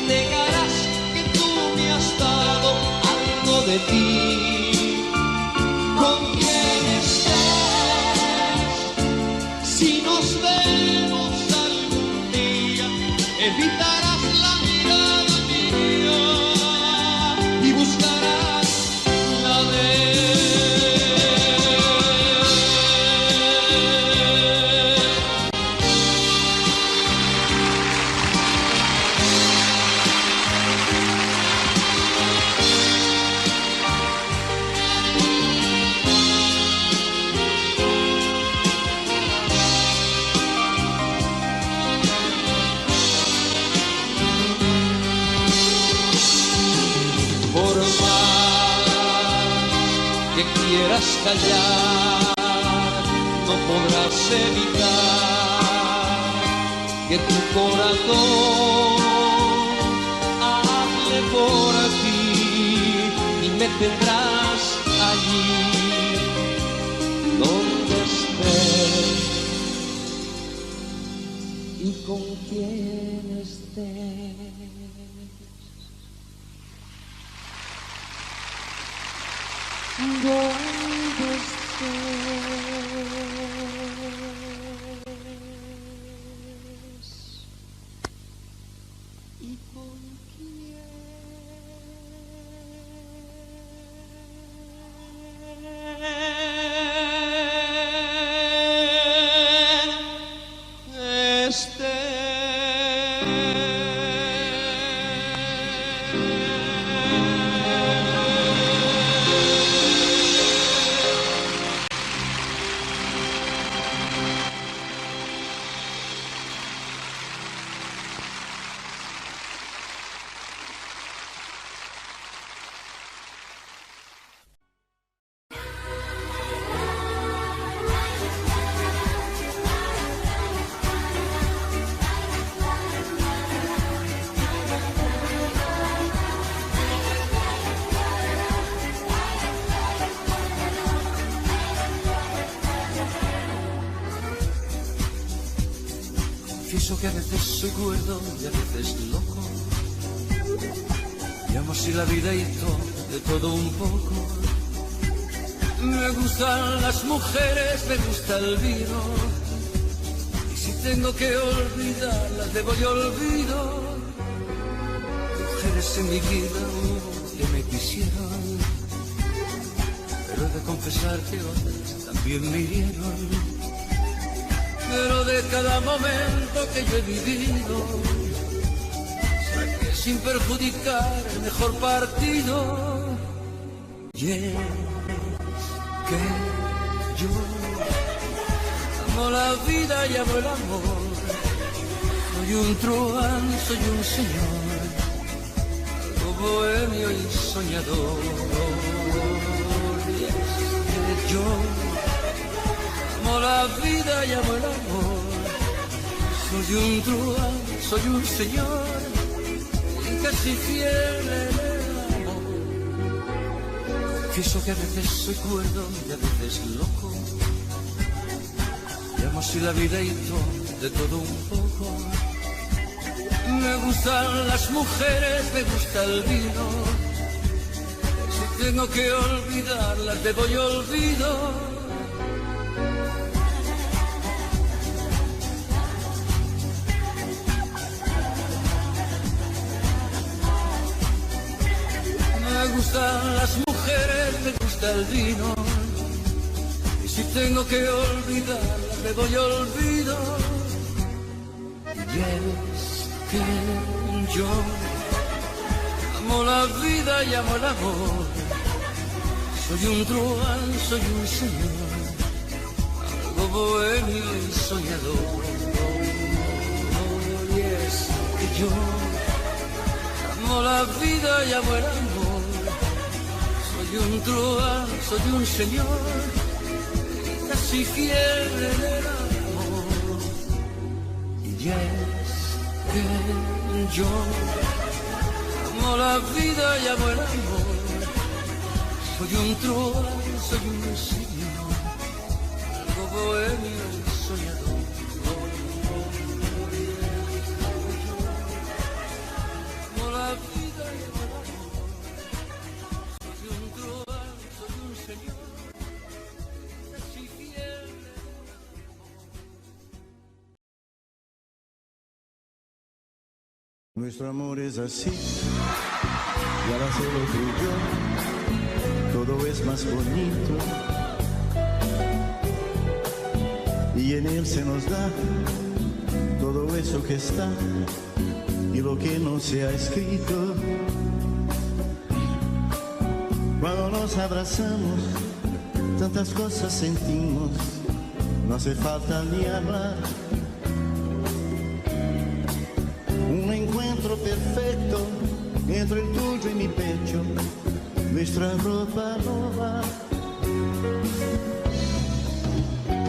negarás que tú me has dado algo de ti. ¿Con quién estás? Si nos vemos algún día, evitarás la mirada mía y buscarás la de él. Por más que quieras callar, no podrás evitar que tu corazón hable por ti y me tendrás allí donde estés y con quien estés. ¿Dónde estés? ¿Y con quién estés? Confieso que a veces soy cuerdo y a veces loco. Llamo así la vida y de todo un poco. Me gustan las mujeres, me gusta el vino. Y si tengo que olvidarlas, debo yo olvido. Mujeres en mi vida hubo que me quisieron, pero he de confesar que otras también me hirieron. Pero de cada momento que yo he vivido, saqué sin perjudicar el mejor partido. Y es que yo amo la vida y amo el amor. Soy un truán, soy un señor, algo bohemio y soñador. Y es que yo amo la vida y amo el amor. Soy un truán, soy un señor y casi fiel en el amor. Confieso que a veces soy cuerdo y a veces loco. Llamo así la vida y de todo un poco. Me gustan las mujeres, me gusta el vino. Si tengo que olvidarlas, debo yo olvido. Me gustan las mujeres, me gusta el vino. Y si tengo que olvidarlas, me voy olvido. Y es que yo amo la vida y amo el amor. Soy un truán, soy un señor, algo bohemio y soñador. Y es que yo amo la vida y amo el amor. Soy un truán, soy un señor, casi fiel en el amor. Y es que yo amo la vida y amo el amor. Soy un truán, soy un señor, algo bohemio y soñador. Nuestro amor es así, y al hacerlo tú y yo, todo es más bonito. Y en él se nos da todo eso que está y lo que no se ha escrito. Cuando nos abrazamos, tantas cosas sentimos, no hace falta ni hablar. Un encuentro perfecto entre el tuyo y mi pecho, nuestra ropa no va.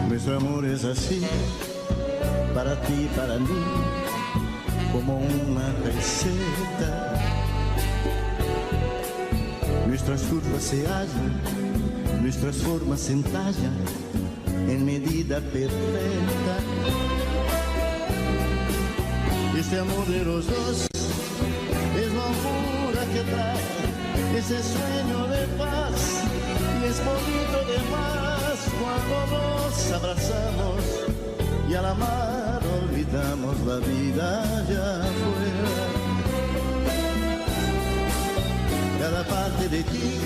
Nuestro amor es así, para ti y para mí, como una receta. Nuestras curvas se hallan, nuestras formas se entallan en medida perfecta. Este amor de los dos es locura que trae ese sueño de paz, y es bonito de más cuando nos abrazamos y al amar olvidamos la vida allá afuera. Cada parte de ti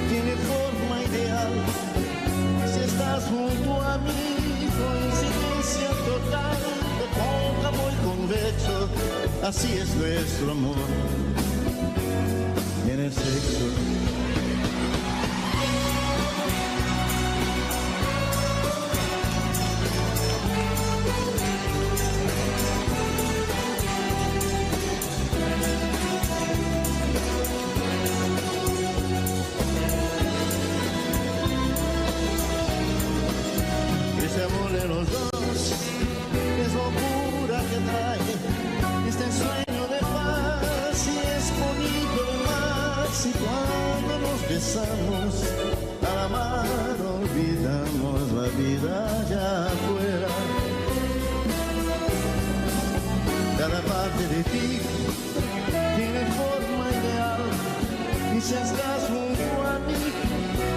tiene forma ideal, si estás junto a mí, coincidencia total, de cóncavo y convexo, así es nuestro amor en el sexo. Ese amor de los dos es locura que trae este sueño de paz, y es bonito de más, y cuando nos besamos al amar olvidamos la vida allá afuera. Cada parte de ti tiene forma ideal, y si estás junto a mí,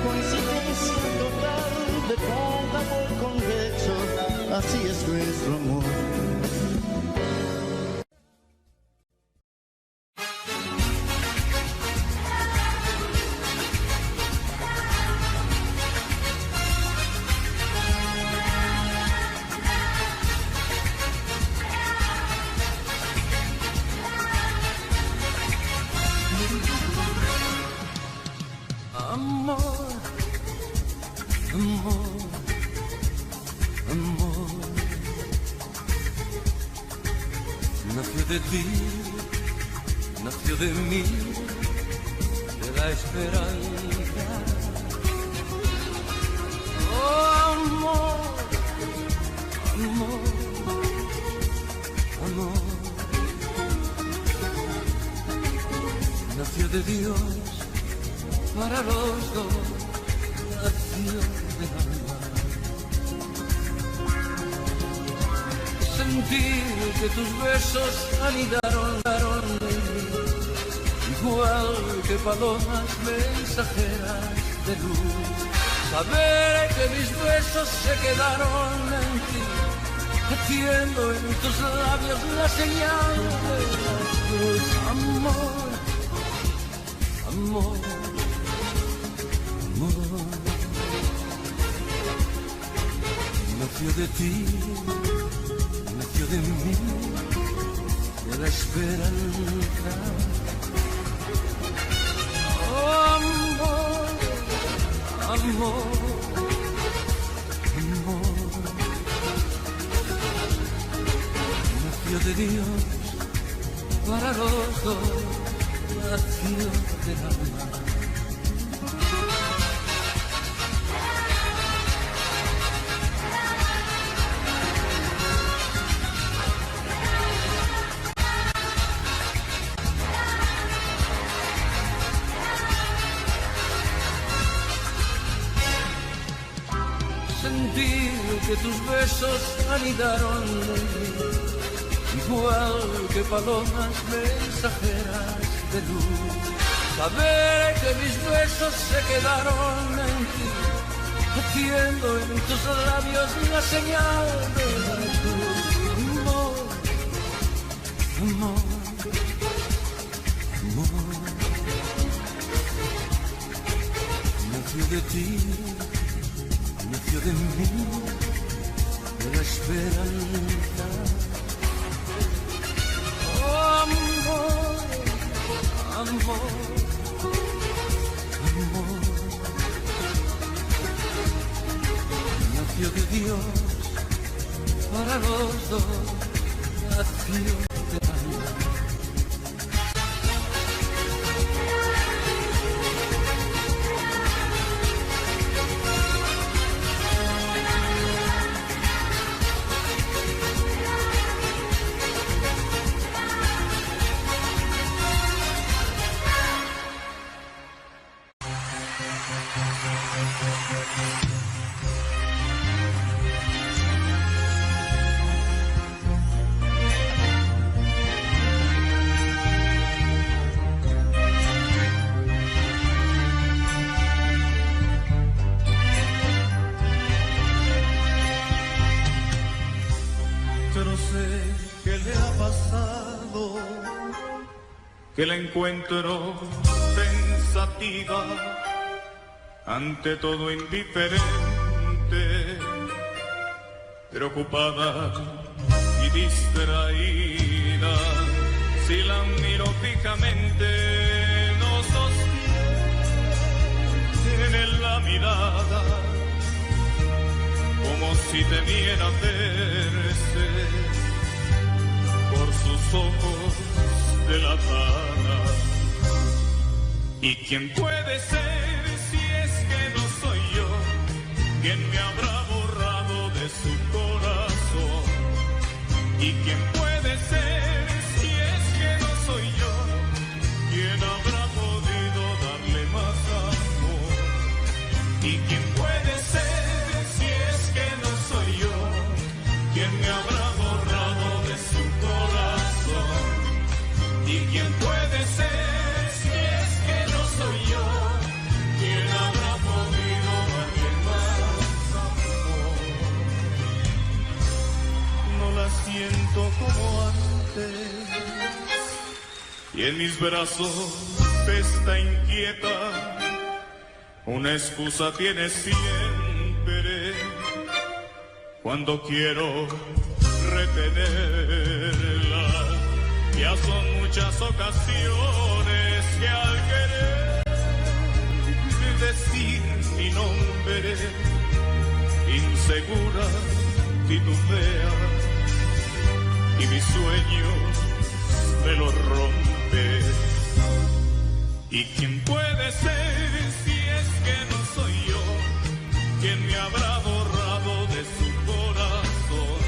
coincidencia total, de cóncavo y convexo, así es nuestro amor. Amor, amor, amor, nació de ti, nació de mí, de la esperanza. Oh, amor, amor, amor, nació de Dios para los dos, nació del alma. Sentir que tus besos anidaron en mí, igual que palomas mensajeras de luz. Saber que mis besos se quedaron en ti, haciendo en tus labios la señal de la cruz. Amor, amor, amor, nació de ti, nació de mí, de la esperanza. Oh, amor, amor, amor, nació de Dios para los dos, nació del alma. Sentir que tus besos anidaron en mí, igual que palomas mensajeras de luz. Saber que mis besos se quedaron en ti, haciendo en tus labios la señal de la cruz. Amor, amor, Amor, nació de ti, nació de mí, de la esperanza. Oh, amor, amor, amor, nació de Dios para los dos, nació de alma. Que la encuentro pensativa, ante todo indiferente, preocupada y distraída. Si la miro fijamente, no sostiene la mirada, como si temiera verse por sus ojos de la pana. ¿Y quién puede ser si es que no soy yo? ¿Quién me habrá borrado de su corazón? ¿Y quién puede ser si es que no soy yo? ¿Quién habrá podido darle más amor? ¿Y quién puede ser si es que no soy yo? ¿Quién me habrá borrado de su corazón? ¿Y quién puede ser si es que no soy yo? ¿Quién habrá podido darle más amor? No la siento como antes, y en mis brazos está inquieta. Una excusa tiene siempre cuando quiero retenerla. Ya son muchas ocasiones que al querer decir mi nombre, insegura titubea y mis sueños me lo rompe. ¿Y quién puede ser si es que no soy yo? ¿Quién me habrá borrado de su corazón?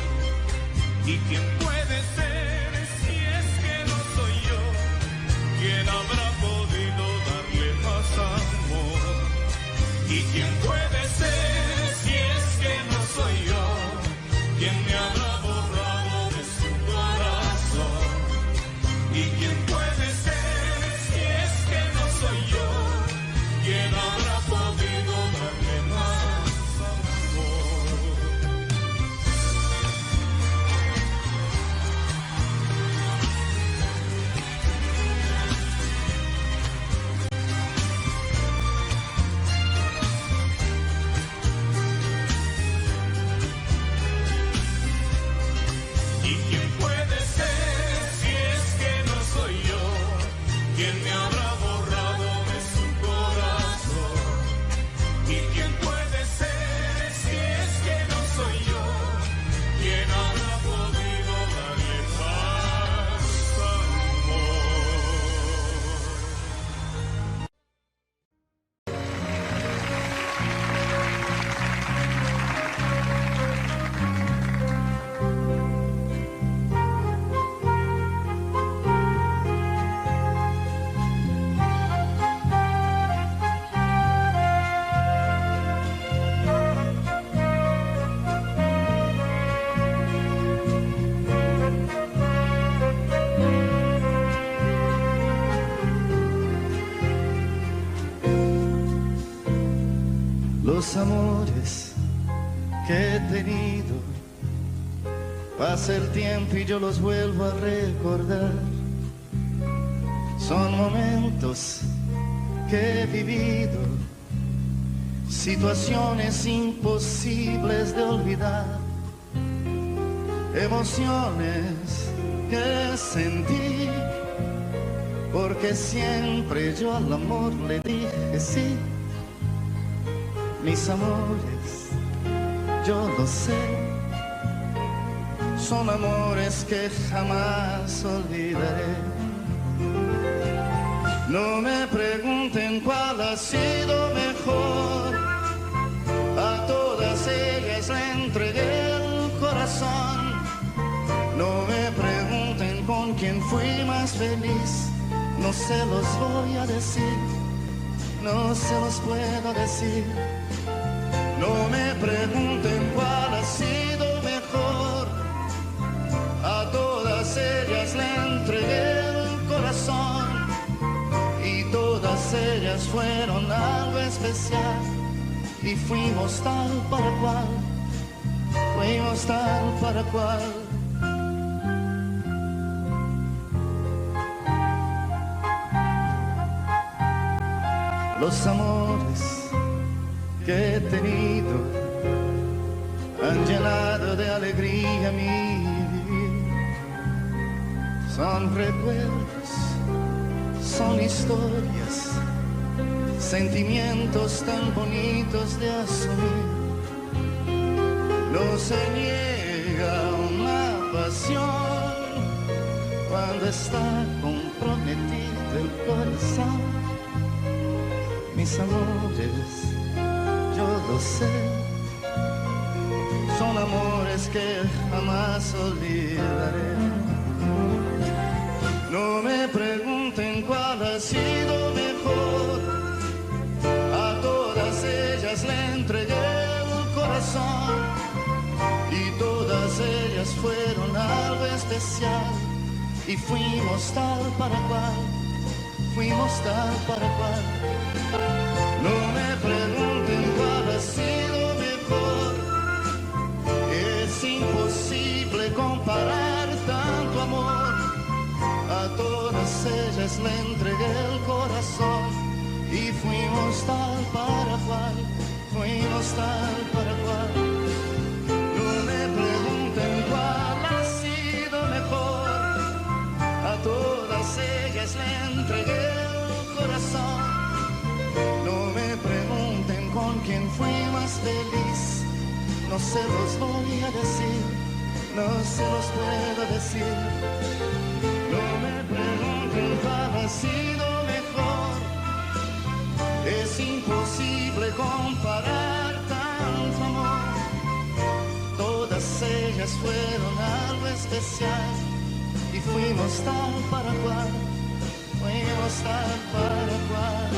¿Y quién puede ser si es que no soy yo? ¿Quién habrá podido darle más amor? ¿Y quién puede ser si es que no soy yo? ¿Quién me habrá borrado de su corazón? ¿Y quién puede ser si es que no soy yo? ¿Quién habrá podido darle más amor? ¿Y quién puede ser si es que no soy yo? ¿Quién me habrá borrado de su corazón? ¿Y quién puede ser si es que no soy yo? ¿Quién habrá podido darle más amor? Los amores que he tenido, pasa el tiempo y yo los vuelvo a recordar. Son momentos que he vivido, situaciones imposibles de olvidar, emociones que sentí, porque siempre yo al amor le dije sí. Mis amores, yo lo sé, son amores que jamás olvidaré. No me pregunten cuál ha sido mejor, a todas ellas le entregué el corazón. No me pregunten con quién fui más feliz, no se los voy a decir, no se los puedo decir. No me pregunten cuál ha sido mejor, a todas ellas le entregué el corazón, y todas ellas fueron algo especial, y fuimos tal para cual, fuimos tal para cual. Los amores que he tenido han llenado de alegría mi vivir. Son recuerdos, son historias, sentimientos tan bonitos de asumir. No se niega una pasión cuando está comprometido el corazón. Mis amores, yo lo sé, son amores que jamás olvidaré. No me pregunten cuál ha sido mejor, a todas ellas le entregué el corazón, y todas ellas fueron algo especial, y fuimos tal para cual, fuimos tal para cual. No me pregunten cuál ha sido mejor, es imposible comparar tanto amor. A todas ellas le entregué el corazón, y fuimos tal para cual, fuimos tal para cual. No me pregunten cuál ha sido mejor, a todas ellas le entregué el corazón. No me pregunten con quién fui más feliz, no se los voy a decir, no se los puedo decir. No me pregunten cuál ha sido mejor, es imposible comparar tanto amor. Todas ellas fueron algo especial, y fuimos tal para cual, fuimos tal para cual.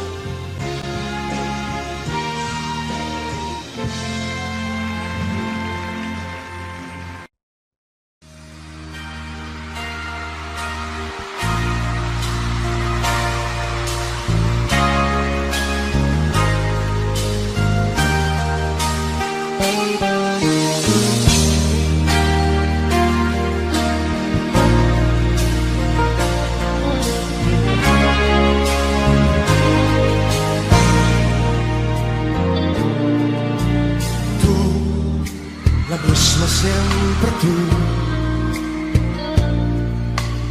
Siempre tú,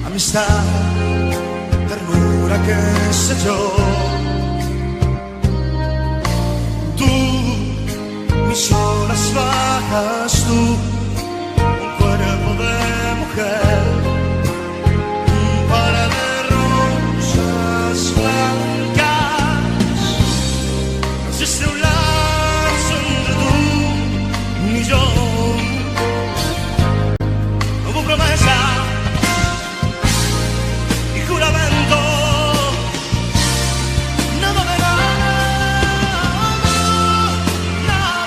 amistad, ternura, qué sé yo. Tú, mis horas bajas, tú, un cuerpo de mujer, un par de rosas blancas. No existe un lazo entre tú y yo. Promesa y juramento, nada de nada, nada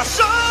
corazón.